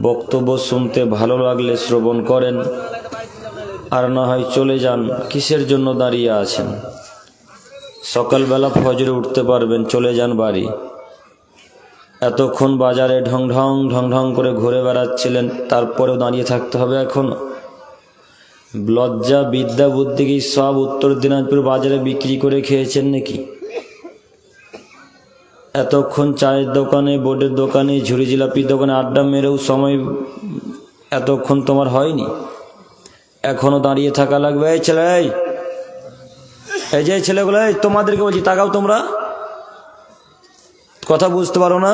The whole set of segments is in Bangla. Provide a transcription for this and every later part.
বক্তব্য শুনতে ভালো লাগলে শ্রবণ করেন, আর না হয় চলে যান। কিসের জন্য দাঁড়িয়ে আছেন? সকালবেলা ফজরে উঠতে পারবেন, চলে যান বাড়ি। এতক্ষণ বাজারে ঢং ঢং ঢং ঢং করে ঘুরে বেড়াচ্ছিলেন, তারপরেও দাঁড়িয়ে থাকতে হবে এখন? লজ্জা বিদ্যা বুদ্ধি কি সব উত্তর দিনাজপুর বাজারে বিক্রি করে খেয়েছেন নাকি? এতক্ষণ চায়ের দোকানে, বোর্ডের দোকানে, ঝুড়ি জিলাপির দোকানে আড্ডা মেরেও সময় এতক্ষণ তোমার হয়নি? এখনো দাঁড়িয়ে থাকা লাগবে? এই ছেলে, এই যে ছেলেগুলো, তোমাদেরকে বলছি, তাকাও। তোমরা কথা বুঝতে পারো না?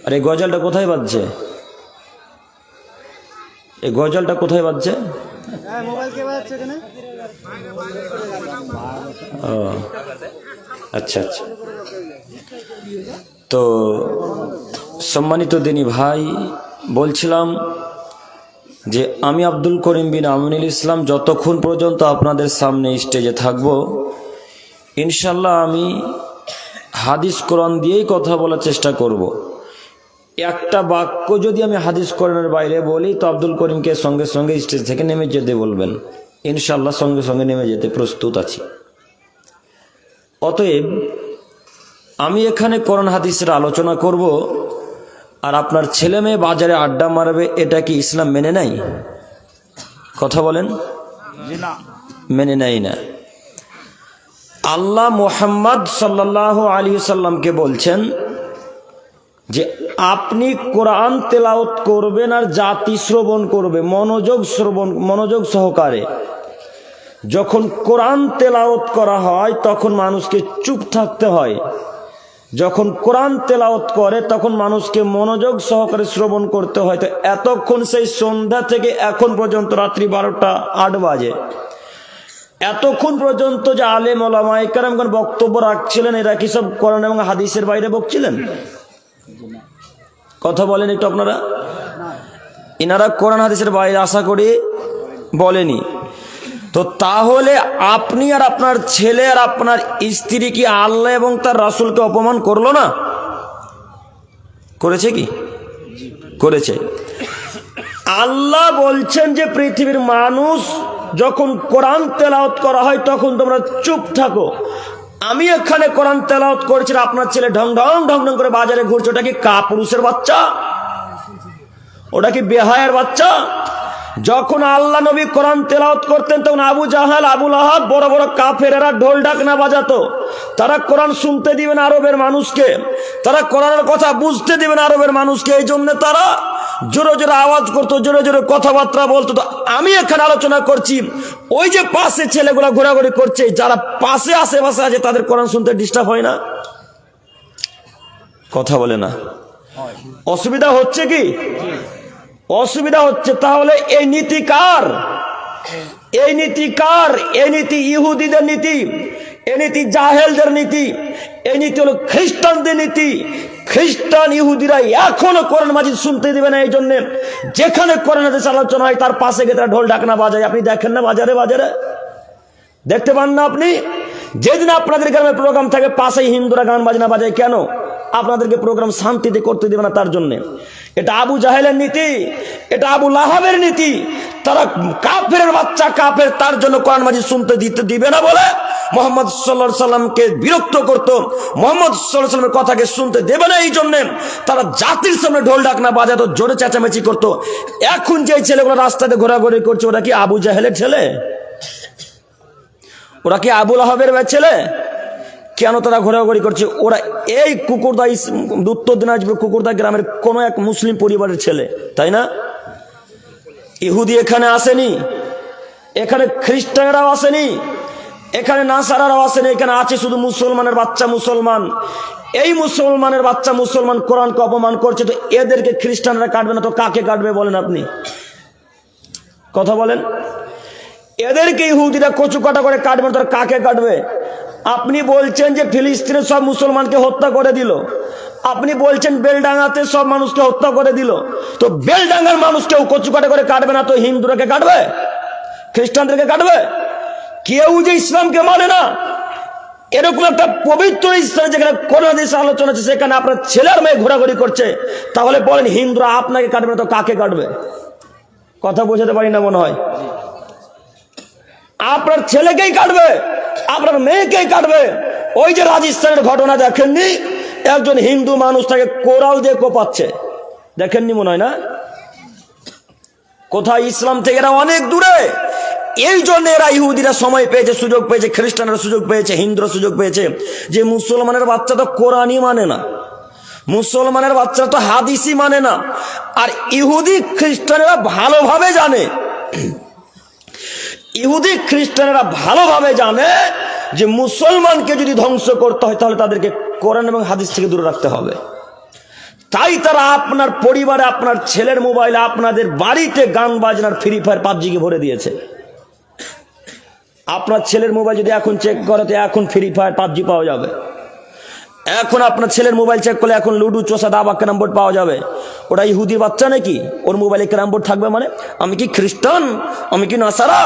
আর এই গজলটা কোথায় বাজছে? এই গজলটা কোথায় বাজছে? ও আচ্ছা আচ্ছা। তো সম্মানিত দিনী ভাই, বলছিলাম যে আমি আব্দুল করিম বিন আমিনুল ইসলাম যতক্ষণ পর্যন্ত আপনাদের সামনে স্টেজে থাকব, ইনশাল্লাহ আমি হাদিস কোরআন দিয়েই কথা বলার চেষ্টা করব। একটা বাক্য যদি আমি হাদিস কোরআনের বাইরে বলি, তো আব্দুল করিমকে সঙ্গে সঙ্গে স্টেজ থেকে নেমে যেতে বলবেন। ইনশাল্লাহ সঙ্গে সঙ্গে নেমে যেতে প্রস্তুত আছি। অতএব আমি এখানে কোরআন হাদিসের আলোচনা করব, আর আপনার ছেলে মেয়ে বাজারে আড্ডা মারবে, এটা কি ইসলাম মেনে নেয়? কথা বলেন। মেনে নেয় না। আল্লাহ মুহাম্মদ সাল্লাল্লাহু আলাইহি সাল্লামকে বলছেন যে আপনি কোরআন তেলাওয়াত করবেন আর জাতি শ্রবণ করবে মনোযোগ সহকারে। যখন কোরআন তেলাওয়াত করা হয় তখন মানুষকে চুপ থাকতে হয়। যখন কোরআন তেলাওয়াত করে তখন মানুষকে মনোযোগ সহকারে শ্রবণ করতে হয়। তো এতক্ষণ, সেই সন্ধ্যা থেকে এখন পর্যন্ত রাত্রি 12টা 8 বাজে, এতক্ষণ পর্যন্ত যে আলেম ওলামায়ে কেরামগণ বক্তব্য রাখছিলেন, এরা কি সব কোরআন এবং হাদিসের বাইরে বকছিলেন? কথা বলেন একটু আপনারা। ইনারা কোরআন হাদিসের বাইরে আশা করি বলেনি। তো তাহলে আপনি আর আপনার ছেলে আর আপনার স্ত্রী কি আল্লাহ এবং তার রাসূলকে অপমান করলো না? করেছে কি? করেছে। আল্লাহ বলছেন যে পৃথিবীর মানুষ যখন কোরআন তেলাওয়াত করা হয় তখন তোমরা চুপ থাকো। আমি এখানে কোরআন তেলাওয়াত করছি, আপনার ছেলে ঢং ঢং ঢং ঢং করে বাজারে ঘুরছে। ওটা কি কাপুরুষের বাচ্চা? ওটা কি বেহায়ার বাচ্চা? যখন আল্লাহ নবী কোরআন তেলাওয়াত করতেন তখন আবু জাহাল, আবু লাহাব, বড় বড় কাফেরেরা ঢোল ডাকনা বাজাতো। তারা কোরআন শুনতে দিবেন আরবের মানুষকে, তারা কোরআনের কথা বুঝতে দিবেন আরবের মানুষকে। এই জন্য তারা জোরে জোরে আওয়াজ করতো, জোরে জোরে কথাবার্তা বলতো। তো আমি এখানে আলোচনা করছি, ওই যে পাশে ছেলেগুলা ঘোরাঘুরি করছে, যারা পাশে আশেপাশে আছে তাদের কোরআন শুনতে ডিস্টার্ব হয় না? কথা বলে না? অসুবিধা হচ্ছে কি? অসুবিধা হচ্ছে। তাহলে এই নীতি কার? এই নীতি কার? এই নীতি ইহুদিদের নীতি, এই নীতি জাহেলদের নীতি, এই নীতি হলো খ্রিস্টানদের নীতি। খ্রিস্টান ইহুদিরা এখনো কোরআন মাজিদ শুনতে দিবে না। এই জন্য যেখানে কোরআন হাদিস আলোচনা হয় তার পাশে গিয়ে তারা ঢোল ডাকনা বাজায়। আপনি দেখেন না বাজারে বাজারে? দেখতে পান না আপনি? যেদিন আপনাদের গ্রামে প্রোগ্রাম থাকে পাশেই হিন্দুরা গান বাজনা বাজায়। কেন? আপনাদেরকে প্রোগ্রাম শান্তিতে করতে দিবে না তার জন্য। এটা আবু জাহেলের নীতি, এটা আবু লাহাবের নীতি। তারা কাফের বাচ্চা, কাফের, তার জন্য কোরআন মাজিদ শুনতে দিবে না বলে মুহাম্মদ সাল্লাল্লাহু আলাইহি সাল্লামকে বিরক্ত করত, মুহাম্মদ সাল্লাল্লাহু আলাইহি সাল্লামের কথাকে শুনতে দেবে না। এই জন্য তারা জাতির সামনে ঢোল ডাকনা বাজাতো, জোরে চেঁচামেচি করতো। এখন যে ছেলেগুলো রাস্তাতে ঘোরাঘুরি করছে, ওরা কি আবু জাহেলের ছেলে? ওরা কি আবু লাহাবের ছেলে? কেন তারা ঘোরাঘুরি করছে? ওরা এই কুকুরদা, উত্তর দিনাজপুর কুকুরদা গ্রামের কোন এক মুসলিম পরিবারের ছেলে, তাই না? ইহুদি এখানে আসেনি, এখানে খ্রিস্টানরাও আসেনি, এখানে নাসারারাও আসেনি। এখানে আছে শুধু মুসলমানের বাচ্চা মুসলমান। এই মুসলমানের বাচ্চা মুসলমান কোরআনকে অপমান করছে। তো এদেরকে খ্রিস্টানরা কাটবে না তো কাকে কাটবে বলেন আপনি? কথা বলেন। এদেরকে ইহুদিরা কচু কাটা করে কাটবে না তো কাকে কাটবে? আপনি বলছেন যে ফিলিস্তিনে সব মুসলমানকে হত্যা করে দিল, আপনি বলছেন বেলডাঙ্গাতে সব মানুষকে হত্যা করে দিল। তো বেলডাঙ্গার মানুষকেও কচু কাটা করে কাটবে না তো হিন্দুরাকে কাটবে? খ্রিস্টানদেরকে কাটবে? কেউ যে ইসলামকে মানে না, এরকম একটা পবিত্র স্থানে যেখানে কোন হাদিসে আলোচনা আছে সেখানে আপনার ছেলের মেয়ে ঘোরাঘুরি করছে, তাহলে বলেন হিন্দুরা আপনাকে কাটবে না তো কাকে কাটবে? কথা বোঝাতে পারি না মনে হয়। আপনার ছেলেকেই কাটবে, আপনার মেয়েকেই কাটবে। ওই যে রাজস্থানের ঘটনা দেখেননি, একজন হিন্দু মানুষ তাকে কোরাল দিয়ে কোপাচ্ছে, দেখেননি মনে হয় না? কোথায়? ইসলাম থেকে এরা অনেক দূরে। এই জন্য এরা ইহুদিরা সময় পেয়েছে, সুযোগ পেয়েছে, খ্রিস্টানরা সুযোগ পেয়েছে, হিন্দুরা সুযোগ পেয়েছে যে মুসলমানের বাচ্চা তো কোরআনই মানে না, মুসলমানের বাচ্চা তো হাদিসই মানে না। আর ইহুদি খ্রিস্টানেরা ভালোভাবে জানে, ইহুদি খ্রিস্টানেরা ভালোভাবে জানে যে মুসলমানকে যদি ধ্বংস করতে হয় তাহলে তাদেরকে কোরআন এবং হাদিস থেকে দূরে রাখতে হবে। তাই তারা আপনার পরিবারে, আপনার ছেলের মোবাইলে, আপনাদের বাড়িতে গান বাজনার ফ্রি ফায়ার পাবজিকে ভরে দিয়েছে। আপনার ছেলের মোবাইল যদি এখন চেক করে তো এখন ফ্রি ফায়ার পাবজি পাওয়া যাবে। এখন আপনার ছেলের মোবাইল চেক করলে এখন লুডু, চোষা, দাবা, ক্যারাম বোর্ড পাওয়া যাবে। ওটা ইহুদির বাচ্চা নাকি? ওর মোবাইলে ক্যারাম বোর্ড থাকবে মানে? আমি কি খ্রিস্টান? আমি কি নাসারা?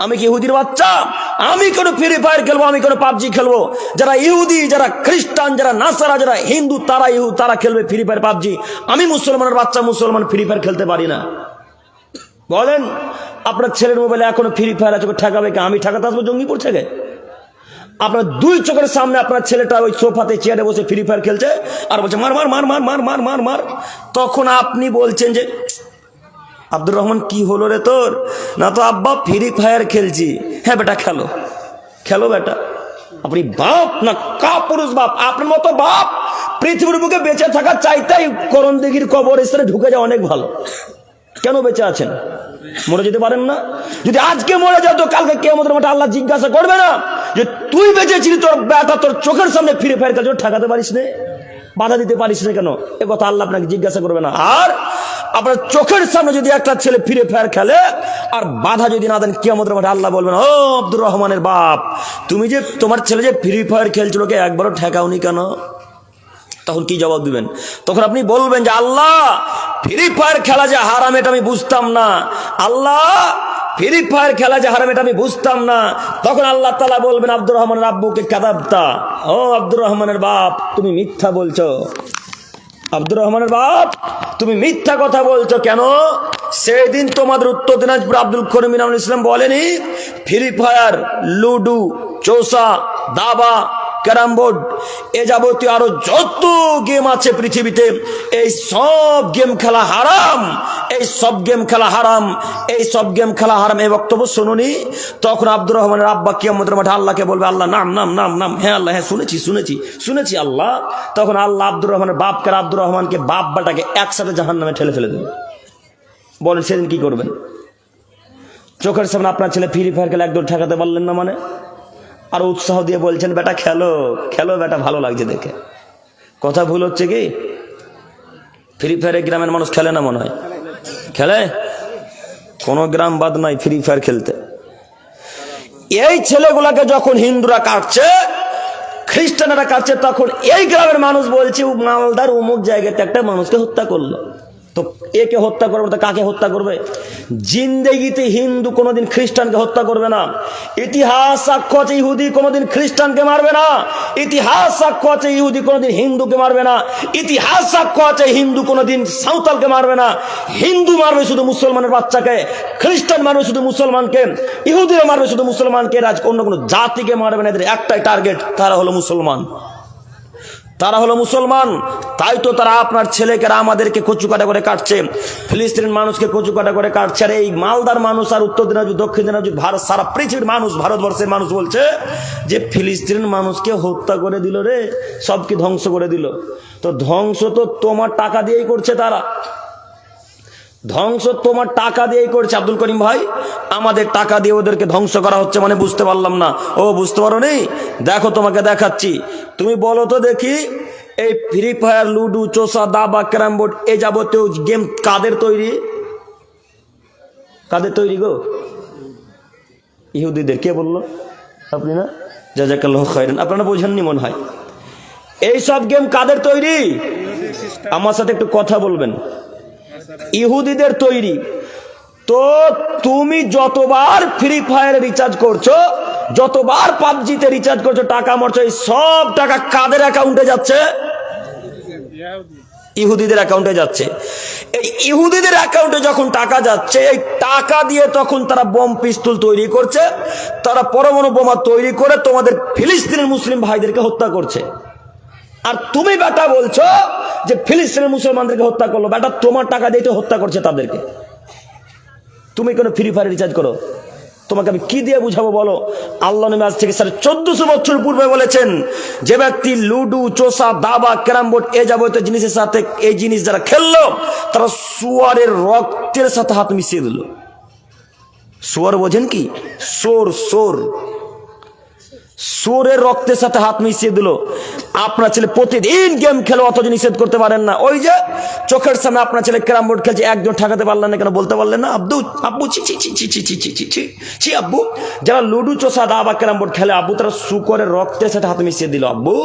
আমি কি ইহুদির বাচ্চা? আমি কোনো ফ্রি ফায়ার খেলবো? আমি কোনো পাবজি খেলবো? যারা ইহুদি, যারা খ্রিস্টান, যারা নাসারা, যারা হিন্দু, তারা খেলবে ফ্রি ফায়ার পাবজি। আমি মুসলমানের বাচ্চা, মুসলমান ফ্রি ফায়ার খেলতে পারি না? বলেন, আপনার ছেলের মোবাইলে এখনো ফ্রি ফায়ার আছে, ঠেকাবে কে? আমি ঠেকাতে আসবো জঙ্গিপুর থেকে? আপনার দুই চোখের সামনে আপনার ছেলেটা ওই সোফাতে চেয়ারে বসে ফ্রি ফায়ার খেলছে আর বলছে মার মার মার মার মার মার মার মার। তখন আপনি বলছেন যে আব্দুর রহমান কি হলো রে তোর? না তো আব্বা ফ্রি ফায়ার খেলছি। হ্যাঁ বেটা খেলো, খেলো বেটা। আপনি বাপ না কাপুরুষ বাপ? আপনার মতো বাপ পৃথিবীর বুকে বেঁচে থাকার চাইতেই করণ দিঘির কবর স্থানে ঢুকে যাওয়া অনেক ভালো। কেন বেঁচে আছেন? মরে যেতে পারেন না? যদি আজকে মরে যাও তো কালকে কিয়ামতের মাঠে আল্লাহ জিজ্ঞাসা করবে না যে তুই বেঁচেছিলি, তোর বেটা তোর চোখের সামনে ফ্রি ফায়ার খেলছে, ঠেকাতে পারিস না, বাধা দিতে পারিস না কেন? এ কথা আল্লাহ আপনাকে জিজ্ঞাসা করবে না। আর আপনার চোখের সামনে যদি একটা ছেলে ফ্রি ফায়ার খেলে আর বাধা যদি না দেন, কিয়ামতের মাঠে আল্লাহ বলবেন, ও আব্দুর রহমানের বাপ, তুমি যে তোমার ছেলে যে ফ্রি ফায়ার খেলছিল ওকে একবারও ঠেকাওনি কেন? তখন কি জবাব দিবেন? তখন আপনি বলবেন যে আল্লাহ ফ্রি ফায়ার খেলা যে হারাম এটা আমি বুঝতাম না, আল্লাহ ফ্রি ফায়ার খেলা যে হারাম এটা আমি বুঝতাম না। তখন আল্লাহ তাআলা বলবেন আব্দুর রহমানের আব্বুকে, কাযাবতা, ও আব্দুর রহমানের বাপ তুমি মিথ্যা বলছো, আব্দুর রহমানের বাপ তুমি মিথ্যা কথা বলছো কেন? সেদিন তোমাদের উত্তর দিনাজপুর আব্দুল করিম ইনামুল ইসলাম বলেনি ফ্রি ফায়ার, লুডু, চৌসা, দাবা, ক্যারাম বোর্ড এ যাবতীয় আরো যত গেম আছে পৃথিবীতে এই সব গেম খেলা হারাম, এই সব গেম খেলা হারাম, এই সব গেম খেলা হারাম, এই বক্তব্য শুনুনি? তখন আব্দুর রহমানের আব্বা কিয়ামতের মাঠে আল্লাহকে বলবে, আল্লাহ নাম নাম নাম নাম, হ্যাঁ আল্লাহ, হ্যাঁ শুনেছি শুনেছি শুনেছি আল্লাহ। তখন আল্লাহ আব্দুর রহমানের বাপকে, আব্দুর রহমানকে, বাপ বাটাকে একসাথে জাহান্নামে ঠেলে ফেলে দেবে। বলেন সেদিন কি করবেন? চোখের সামনে আপনার ছেলে ফ্রি ফায়ার খেলে একদম ঠেকাতে পারলেন না মানে? আর উৎসাহ দিয়ে বলছেন বেটা খেলো খেলো বেটা, ভালো লাগছে দেখে। কথা ভুল হচ্ছে কি? ফ্রি ফায়ারে গ্রামের মানুষ খেলে না মনে হয়? খেলে? কোন গ্রাম বাদ নাই ফ্রি ফায়ার খেলতে। এই ছেলেগুলাকে যখন হিন্দুরা কাটছে, খ্রিস্টানেরা কাটছে, তখন এই গ্রামের মানুষ বলছে মালদার অমুক জায়গাতে একটা মানুষকে হত্যা করলো। তো একে হত্যা করবে তো কাকে হত্যা করবে? জিন্দেগিতে হিন্দু কোনোদিন খ্রিস্টানকে হত্যা করবে না। ইতিহাস সাক্ষ্য আছে ইহুদি কোনোদিন খ্রিস্টানকে মারবে না। ইতিহাস সাক্ষ্য আছে ইহুদি কোনোদিন হিন্দুকে মারবে না। ইতিহাস সাক্ষ্য আছে হিন্দু কোনোদিন সাঁওতালকে মারবে না। হিন্দু মারবে শুধু মুসলমানের বাচ্চাকে, খ্রিস্টান মারবে শুধু মুসলমানকে, ইহুদিরা মারবে শুধু মুসলমানকে, অন্য কোনো জাতিকে মারবে না। এদের একটাই টার্গেট, তারা হলো মুসলমান, তারা হলো মুসলমান। তাই তো তারা আপনার ছেলেকে আমাদেরকে কচু কাটা করে কাটছে, ফিলিস্তিনের মানুষকে কচু কাটা করে কাটছে। আর এই মালদার মানুষ আর উত্তর দিনাজপুর, দক্ষিণ দিনাজপুর, ভারত, সারা পৃথিবীর মানুষ, ভারতবর্ষের মানুষ বলছে যে ফিলিস্তিনের মানুষকে হত্যা করে দিল রে, সবকে ধ্বংস করে দিল। তো ধ্বংস তো তোমার টাকা দিয়েই করছে, তারা ধ্বংস তোমার টাকা দিয়েই করছে। আব্দুল করিম ভাই, আমাদের টাকা দিয়ে ওদেরকে ধ্বংস করা হচ্ছে মানে বুঝতে পারলাম না। ও বুঝতে পারো নি? দেখো তোমাকে দেখাচ্ছি, তুমি বলো তো দেখি, এই ফ্রি ফায়ার, লুডু, চোষা, দাবা, ক্যারাম বোর্ড এই যাবতীয় গেম কাদের তৈরি? কাদের তৈরি গো? ইহুদিদের। কে বললো? আপনি না? জাযাকাল্লাহু খাইরান। আপনারা বোঝেননি মনে হয়। এই সব গেম কাদের তৈরি? আমার সাথে একটু কথা বলবেন। ইহুদিদের তৈরি। তো তুমি যতবার ফ্রি ফায়ার রিচার্জ করছো যতবার পাবজিতে রিচার্জ করছো, টাকা মারছো, এই সব টাকা কাদের অ্যাকাউন্টে যাচ্ছে? ইহুদিদের অ্যাকাউন্টে যাচ্ছে। এই ইহুদিদের অ্যাকাউন্টে যখন টাকা যাচ্ছে, এই টাকা দিয়ে তখন তারা বোম পিস্তল তৈরি করছে, তারা পরমাণু বোমা তৈরি করে তোমাদের ফিলিস্তিনের মুসলিম ভাইদেরকে হত্যা করছে। আর তুমি বেটা বলছো যে ফিলিস্তিনের মুসলমানদেরকে হত্যা করলো। বেটা তোমার টাকা দিয়ে তো হত্যা করছে তাদেরকে। তুমি কোনো ফ্রি ফায়ার রিচার্জ করো? তোমাকে আমি কি দিয়ে বুঝাবো বলো? আল্লাহ নবী আজ থেকে 1400 বছর পূর্বে বলেছেন, যে ব্যক্তি লুডু, চোষা, দাবা, ক্যারাম বোর্ড এ যাবতীয় জিনিসের সাথে এই জিনিস যারা খেললো, তারা সুয়ারের রক্তের সাথে হাত মিশিয়ে দিল। সুয়ার বোঝেন কি? সোর, সোর, সোরের রক্তের সাথে হাত মিশিয়ে দিল। আপনার ছেলে প্রতিদিন গেম খেলে, অথচ নিষেধ করতে পারেন না। ওই যে চোখের সামনে আপনার ছেলে ক্যারাম বোর্ড খেলছে, একজন ঠেকাতে পারলেন না কেন? বলতে পারলেন না আব্বু, আব্বু ছি ছি ছি ছি ছি ছি ছি ছি ছি ছি আব্বু। যারা লুডু, চোষা, দাবা, ক্যারাম বোর্ড খেলে আব্বু, তারা শুকরের রক্তের সাথে হাত মিশিয়ে দিল আব্বু।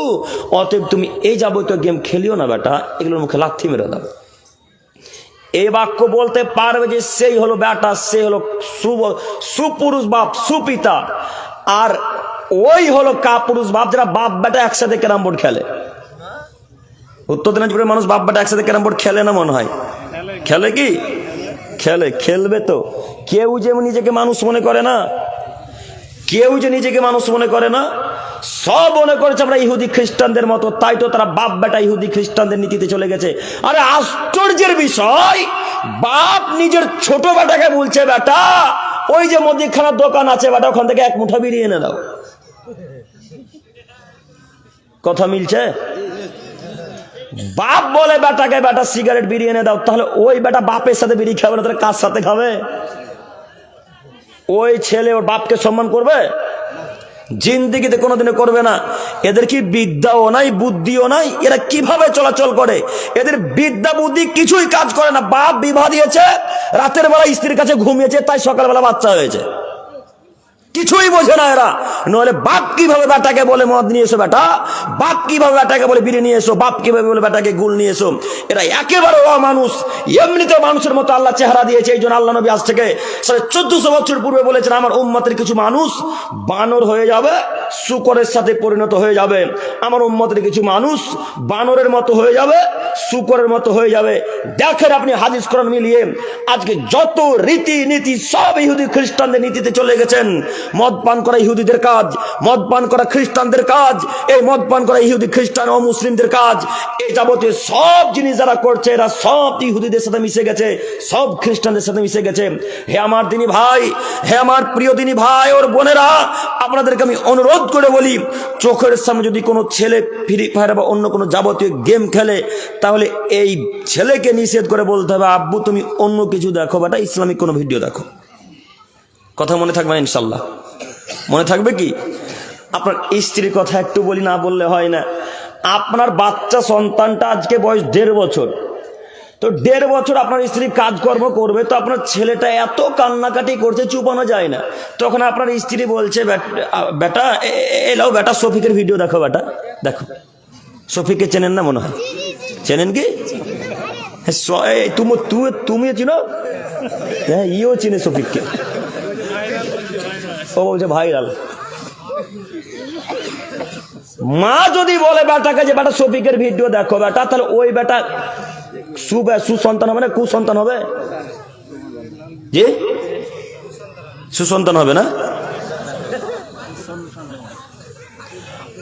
অতএব তুমি এই যাবতীয় গেম খেলিও না বেটা, এগুলোর মুখে লাথি মেরে দাও। এই বাক্য বলতে পারবে যে সেই হলো বেটা, সে হলো সুপুরুষ বাপ, সুপিতা। আর ওই হলো কাপুরুষ বাপ, যারা বাপ বেটা একসাথে ক্যারাম বোর্ড খেলে। উত্তর দিনাজপুরের মানুষ বাপ বেটা একসাথে ক্যারাম বোর্ড খেলে না মনে হয়? খেলে কি? খেলে, খেলবে তো। কেউ যে নিজেকে মানুষ মনে করে না, কেউ যে নিজেকে মানুষ মনে করে না, সব মনে করেছে আমরা ইহুদি খ্রিস্টানদের মতো। তাই তো তারা বাপ বেটা ইহুদি খ্রিস্টানদের নীতিতে চলে গেছে। আরে আশ্চর্যের বিষয়, বাপ নিজের ছোট বেটাকে বলছে, বেটা ওই যে মুদিখানার দোকান আছে বেটা, ওখান থেকে এক মুঠা বিড়ি এনে দাও। কথা মিলছে? বাপ বলে বেটাকে, বেটা সিগারেট বিড়ি এনে দাও। তাহলে ওই বেটা বাপের সাথে বিড়ি খাবে না, তাহলে কার সাথে খাবে? ওই ছেলে ওর বাপকে সম্মান করবে? জিন্দিগিতে কোনোদিনও করবে না। এদের কি বিদ্যাও নাই, বুদ্ধিও নাই? এরা কিভাবে চলাচল করে? এদের বিদ্যা বুদ্ধি কিছুই কাজ করে না। বাপ বিবাহ দিয়েছে, রাতের বেলা স্ত্রীর কাছে ঘুমিয়েছে, তাই সকালবেলা বাচ্চা হয়েছে। কিছুই বোঝে না এরা। নইলে বাপ কিভাবে বেটাকে বলে মদ নিয়ে এসো বেটা, বাপ কিভাবে বেটাকে বলে বিড়ি নিয়ে এসো, বাপ কিভাবে বলে বেটাকে গুল নিয়ে এসো। এরা একেবারে মানুষ। এমনিতে মানুষের মতো আল্লাহ চেহারা দিয়েছে। এই জন্য আল্লাহ নবী আজ থেকে 1400 বছর পূর্বে বলেছেন, আমার উম্মতের কিছু মানুষ বানর হয়ে যাবে, শূকরের সাথে পরিণত হয়ে যাবে। আমার উম্মতের কিছু মানুষ বানরের মতো হয়ে যাবে, শূকরের মতো হয়ে যাবে। দেখেন আপনি হাদিস কোরআন মিলিয়ে আজকে যত রীতি নীতি সব ইহুদি খ্রিস্টানদের নীতিতে চলে গেছেন। মদ পান করা ইহুদিদের কাজ, মদ পান করা খ্রিস্টানদের কাজ, এই মদ পান করা ইহুদি খ্রিস্টান ও মুসলিমদের কাজ। এই যাবতীয় সব জিনিস যারা করছে, এরা সব ইহুদিদের সাথে মিশে গেছে, সব খ্রিস্টানদের সাথে মিশে গেছে। হে আমার দিনী ভাই, হে আমার প্রিয় দিনী ভাই ওর বোনেরা, আপনাদেরকে আমি অনুরোধ করে বলি, চোখের সামনে যদি কোনো ছেলে ফ্রি ফায়ার বা অন্য কোনো যাবতীয় গেম খেলে, তাহলে এই ছেলেকে নিষেধ করে বলতে হবে, আব্বু তুমি অন্য কিছু দেখো বেটা, ইসলামিক কোনো ভিডিও দেখো। কথা মনে থাকবে না ইনশাল্লাহ? মনে থাকবে কি? আপনার স্ত্রীর কথা একটু বলি, না বললে হয় না। আপনার বাচ্চা সন্তানটা আজকে বয়স 1.5 বছর, তো 1.5 বছর আপনার স্ত্রী কাজকর্ম করবে, তো আপনার ছেলেটা এত কান্নাকাটি করছে, চুপানো যায় না। তখন আপনার স্ত্রী বলছে, বেটা এলাও বেটা শফিকের ভিডিও দেখো, বেটা দেখো। শফিককে চেনেন না মনে হয়? চেনেন কি? তুমিও চিনো? হ্যাঁ, ইও চিনে শফিককে। ও বলছে ভাইরাল। মা যদি বলে বেটাকে যে বেটা শফিকের ভিডিও দেখো বেটা, তাহলে ওই বেটা সুসন্তান হবে না কুসন্তান হবে? জি, সুসন্তান হবে না?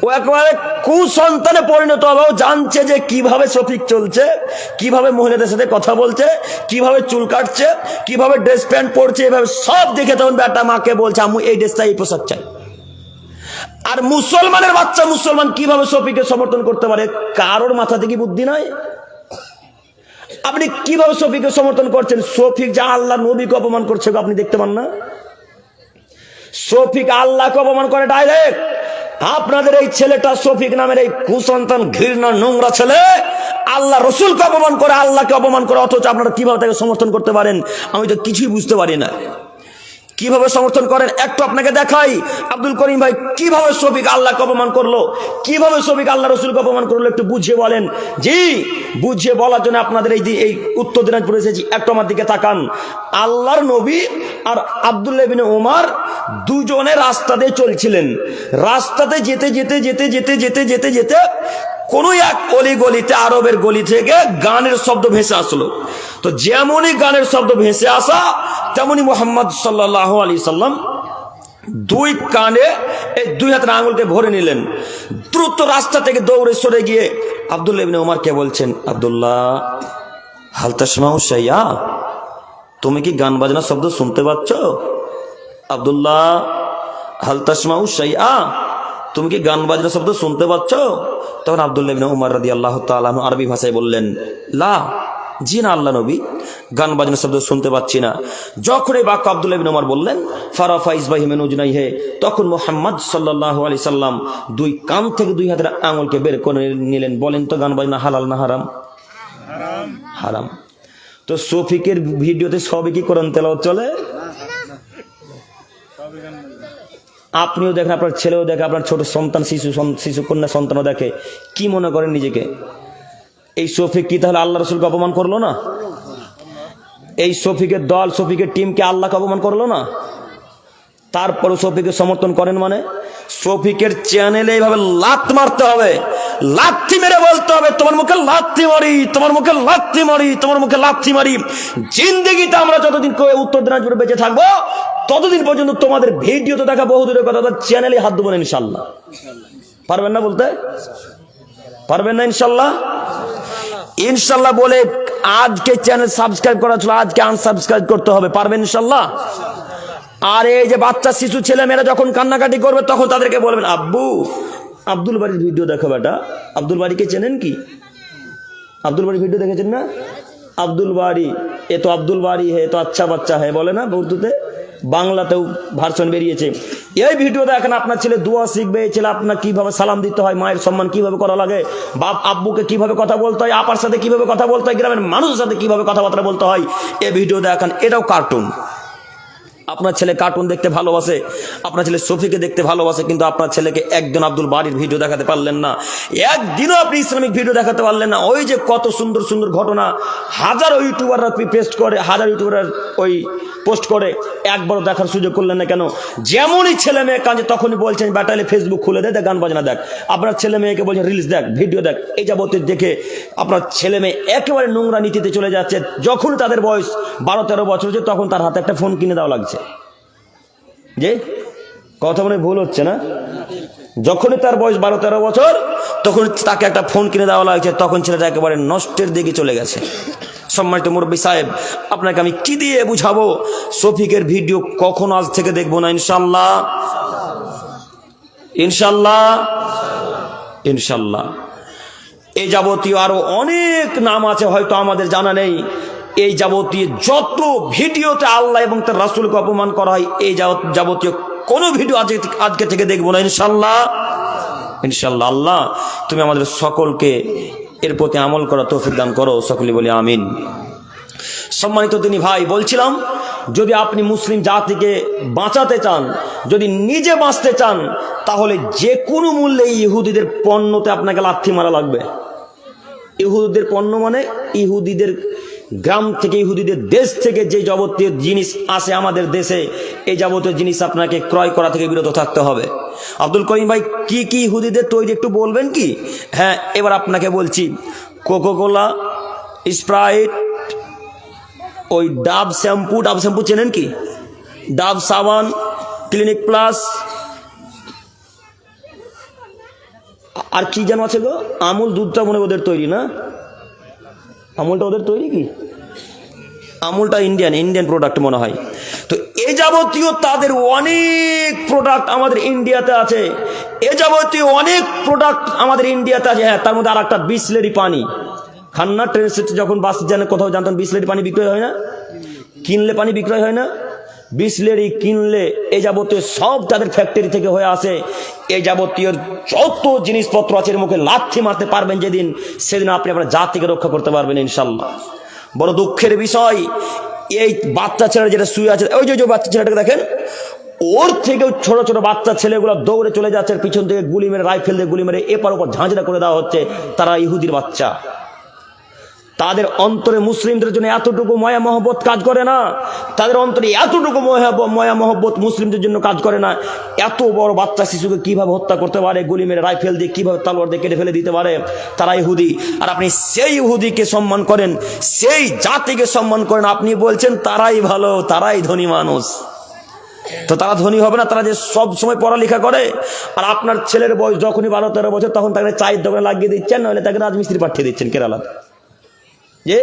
ও একেবারে কুসন্তানে পরিণত হবে। ও জানছে যে কিভাবে শফিক চলছে, কিভাবে মহিলাদের সাথে কথা বলছে, কিভাবে চুল কাটছে, কিভাবে ড্রেস প্যান্ট পরছে, এভাবে সব দেখে তখন বেটা মাকে বলছে, আম্মু এই ড্রেসটা, এই পোশাক চাই। আর মুসলমানের বাচ্চা মুসলমান কিভাবে শফিককে সমর্থন করতে পারে? কারোর মাথা থেকে বুদ্ধি নাই। আপনি কিভাবে শফিককে সমর্থন করছেন? শফিক যা আল্লাহ নবীকে অপমান করছে, আপনি দেখতে পান না? শফিক আল্লাহকে অপমান করে ডাইরেক্ট। আপনাদের এই ছেলেটা শফিক নামের এই কুসন্তান, ঘৃণা, নোংরা ছেলে আল্লাহ রসুলকে অপমান করে, আল্লাহকে অপমান করে, অথচ আপনারা কিভাবে তাকে সমর্থন করতে পারেন? আমি তো কিছুই বুঝতে পারি না। কিভাবে সমর্থন করেন একটু আপনাকে দেখাই। আব্দুল করিম ভাই কিভাবে শফিক আল্লাহকে অপমান করলো, কিভাবে শফিক আল্লাহ রসুলকে অপমান করলো একটু বুঝিয়ে বলেন। জি, বুঝিয়ে বলার জন্য আপনাদের এই উত্তর দিনাজপুর এসেছি। একটু আমার দিকে তাকান। আল্লাহর নবী আর আব্দুল্লাহ ইবনে ওমর দুজনে রাস্তা দিয়ে চলছিলেন। রাস্তাতে যেতে যেতে যেতে যেতে যেতে যেতে যেতে কোনো এক অলি গলিতে, আরবের গলি থেকে গানের শব্দ ভেসে আসলো। তো যেমনই গানের শব্দ ভেসে আসা তেমনি মুহাম্মদ সাল্লাল্লাহু আলাইহি সাল্লাম দুই কানে এই দুই হাতের আঙুলকে ভরে নিলেন। দ্রুত রাস্তা থেকে দৌড়ে সরে গিয়ে আব্দুল্লাহ ইবনে ওমরকে বলছেন, আব্দুল্লাহ হাল তাসমাউ শাইআ, তুমি কি গান বাজনা শব্দ শুনতে পাচ্ছ? আব্দুল্লাহ হাল তাসমাউ শাইআ, তুমি কি গান বাজনা শব্দ শুনতে পাচ্ছ? তখন আব্দুল্লাহ ইবনে ওমর রাদিয়াল্লাহু তাআলা আনহু আরবি ভাষায় বললেন, লা, জি না আল্লাহ নবী, গান বাজনা শব্দ শুনতে পাচ্ছি না। যখন এই বাক্য আব্দুল্লাহ ইবনে ওমর বললেন, ফারাফা ইসবাহি মিন উজনাইহি, তখন মুহাম্মদ সাল্লাল্লাহু আলাইহি সাল্লাম দুই কান থেকে দুই হাতের আঙুলকে বের করে নিলেন। বলেন তো গান বাজনা হালাল না হারাম? হারাম। হারাম। তো শফিকের ভিডিওতে সবই কি কোরআন তেলাওয়াত চলে? আপনিও দেখেন, আপনার ছেলেও দেখে, আপনার ছোট সন্তান, শিশু কন্যা সন্তানও দেখে। কি মনে করেন নিজেকে? এই শফিক কি তাহলে আল্লাহ রসুলকে অপমান করলো না? এই শফিকের দল, শফিকের টিমকে আল্লাহকে অপমান করলো না? তারপরে শফিকের সমর্থন করেন মানে? শফিকের চ্যানেলে এইভাবে লাত মারতে হবে, লাথি মেরে বলতে হবে, তোমার মুখে লাথি মারি, তোমার মুখে লাথি মারি, তোমার মুখে লাথি মারি। জিন্দেগিতে আমরা যতদিন উত্তর দিনাজপুরে বেঁচে থাকবো ততদিন পর্যন্ত তোমাদের ভিডিও তো দেখা বহু দূরের কথা, চ্যানেলে হাত দেবো না ইনশাল্লাহ। পারবেন না বলতে? পারবেন না ইনশাল্লাহ? ইনশাল্লাহ বলে আজকে চ্যানেল সাবস্ক্রাইব করা ছিল, আজকে আনসাবস্ক্রাইব করতে হবে। পারবেন ইনশাল্লাহ? আর এই যে বাচ্চা শিশু ছেলে মেয়েরা যখন কান্নাকাটি করবে তখন তাদেরকে বলবেন, আব্বু আব্দুল বাড়ির ভিডিও দেখো বেটা। আব্দুল বাড়িকে চেনেন কি? আব্দুল বাড়ির ভিডিও দেখেছেন না? আব্দুল বাড়ি, এ তো আব্দুল বাড়ি হে, তো আচ্ছা বাচ্চা হে বলে না উর্দুতে, বাংলাতেও ভার্সন বেরিয়েছে। এই ভিডিও দেখেন, আপনার ছেলে দোয়া শিখবে, এই ছেলে আপনার কিভাবে সালাম দিতে হয়, মায়ের সম্মান কিভাবে করা লাগে, বাপ আব্বুকে কিভাবে কথা বলতে হয়, আপার সাথে কিভাবে কথা বলতে হয়, গ্রামের মানুষের সাথে কিভাবে কথাবার্তা বলতে হয়, এই ভিডিও দেখেন। এটাও কার্টুন। আপনার ছেলে কার্টুন দেখতে ভালোবাসে, আপনার ছেলে শফিকে দেখতে ভালোবাসে, কিন্তু আপনার ছেলেকে একদিন আব্দুল বাড়ির ভিডিও দেখাতে পারলেন না, একদিনও আপনি ইসলামিক ভিডিও দেখাতে পারলেন না। ওই যে কত সুন্দর সুন্দর ঘটনা হাজার ইউটিউবাররা পেস্ট করে, হাজার ইউটিউবার ওই পোস্ট করে, একবারও দেখার সুযোগ করলেন না কেন? যেমনই ছেলে মেয়ে কাজে তখনই বলছেন ব্যাটালে ফেসবুক খুলে দেয়, গান বাজনা দেখ। আপনার ছেলে মেয়েকে বলছেন রিলস দেখ, ভিডিও দেখ। এই যাবতীয় দেখে আপনার ছেলে মেয়ে একেবারে নোংরা নীতিতে চলে যাচ্ছে। যখনই তাদের বয়স 12-13 বছর হচ্ছে তখন তার হাতে একটা ফোন কিনে দেওয়া লাগছে। যে কথা মনে ভুল হচ্ছে না? যখনই তার বয়স 12-13 বছর তখন তাকে একটা ফোন কিনে দেওয়া লাগছে, তখন ছেলেটা একেবারে নষ্টের দিকে চলে গেছে। সম্মানিত মুরব্বী সাহেব, আপনাকে আমি কি দিয়ে বুঝাবো? শফিকের ভিডিও কখন আজ থেকে দেখবো না ইনশাল্লাহ, ইনশাল্লাহ, ইনশাল্লাহ। এই যাবতীয় আরো অনেক নাম আছে, হয়তো আমাদের জানা নেই। এই যাবতীয় যত ভিডিওতে আল্লাহ এবং তার রাসূলকে অপমান করা হয়, এই যাবতীয় কোন ভিডিও আজকে থেকে দেখবো না ইনশাল্লাহ, ইনশাল্লাহ। আল্লাহ তুমি আমাদের সকলকে এর প্রতি আমল করা তৌফিক দান করো, সকলে বলি আমিন। সম্মানিত দিনী ভাই, বলছিলাম যদি আপনি মুসলিম জাতিকে বাঁচাতে চান, যদি নিজে বাঁচতে চান, তাহলে যে কোনো মূল্যে ইহুদিদের পণ্যতে আপনাকে লাথি মারা লাগবে। ইহুদিদের পণ্য মানে ইহুদিদের গ্রাম থেকে, ইহুদিদের দেশ থেকে যে যাবতীয় জিনিস আসে আমাদের দেশে, এই যাবতীয় জিনিস আপনাকে ক্রয় করা থেকে বিরত থাকতে হবে। আব্দুল করিম ভাই কি কি ইহুদিদের তৈরি একটু বলবেন কি? হ্যাঁ, এবার আপনাকে বলছি। কোকোকোলা, স্প্রাইট, ওই ডাব শ্যাম্পু চেনেন কি? ডাব সাবান, ক্লিনিক প্লাস, আর কি যেন আছে গো, আমুল দুধটা মনে ওদের তৈরি না? আমুলটা ওদের তৈরি কি? আমুলটা ইন্ডিয়ান প্রোডাক্ট মনে হয়। তো এ যাবতীয় তাদের অনেক প্রোডাক্ট আমাদের ইন্ডিয়াতে আছে, এ যাবতীয় অনেক প্রোডাক্ট আমাদের ইন্ডিয়াতে আছে। হ্যাঁ, তার মধ্যে আর একটা বিসলেরি পানি খান না, ট্রেন যখন বাস জানে কোথাও জানতেন বিসলেরি পানি বিক্রয় হয় না? কিনলে পানি বিক্রয় হয় না? বিসলেরি কিনলে এই যাবতীয় সব তাদের ফ্যাক্টরি থেকে হয়ে আসে। এই যাবতীয় যত জিনিসপত্র আছে এর মুখে লাথি মারতে পারবেন যেদিন, সেদিন আপনি আপনার জাতিকে রক্ষা করতে পারবেন ইনশাল্লাহ। বড় দুঃখের বিষয়, এই বাচ্চা ছেলেরা যেটা শুয়ে আছে, ওই যে বাচ্চা ছেলেটাকে দেখেন, ওর থেকেও ছোট ছোট বাচ্চা ছেলেগুলো দৌড়ে চলে যাচ্ছে, পিছন থেকে গুলি মেরে, রাইফেল দিয়ে গুলি মেরে এপার ওপর ঝাঁঝরা করে দেওয়া হচ্ছে। তারা ইহুদির বাচ্চা। তাদের অন্তরে মুসলিমদের জন্য এতটুকু মায়া মহব্বত কাজ করে না, তাদের অন্তরে এতটুকু মায়া মহব্বত মুসলিমদের জন্য কাজ করে না। এত বড় বাচ্চা শিশুকে কিভাবে হত্যা করতে পারে, গুলি মেরে, রাইফেল দিয়ে কিভাবে, তালোয়ার দিয়ে কেটে ফেলে দিতে পারে, তারা ইহুদি। আর আপনি সেই ইহুদিকে সম্মান করেন, সেই জাতিকে সম্মান করেন, আপনি বলছেন তারাই ভালো, তারাই ধনী মানুষ। তো তারা ধনী হবে না? তারা যে সব সময় পড়ালেখা করে। আর আপনার ছেলের বয়স যখনই 12-13 বছর, তখন তাকে চায়ের দোকানে লাগিয়ে দিচ্ছেন, নাহলে তাকে রাজমিস্ত্রি পাঠিয়ে দিচ্ছেন কেরালা। যে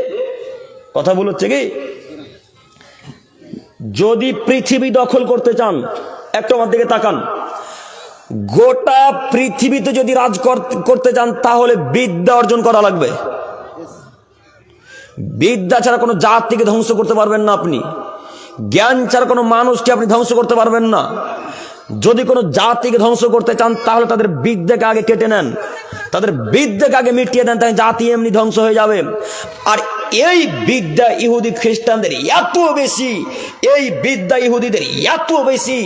কথা বলছে কি, যদি পৃথিবী দখল করতে চান, একটু আমার দিকে তাকান, গোটা পৃথিবীতে যদি রাজ করতে চান, তাহলে বিদ্যা অর্জন করা লাগবে। বিদ্যা ছাড়া কোনো জাতিকে ধ্বংস করতে পারবেন না আপনি। জ্ঞান ছাড়া কোনো মানুষকে আপনি ধ্বংস করতে পারবেন না। যদি কোনো জাতিকে ধ্বংস করতে চান, তাহলে তাদের বিদ্যাকে আগে কেটে নেন, তাদের বিদ্যাকে আগে মিটিয়ে দেন, তাই জাতি এমনি ধ্বংস হয়ে যাবে। আর এই বিদ্যা ইহুদি খ্রিস্টানদের এত বেশি, এই বিদ্যা ইহুদিদের এত বেশি,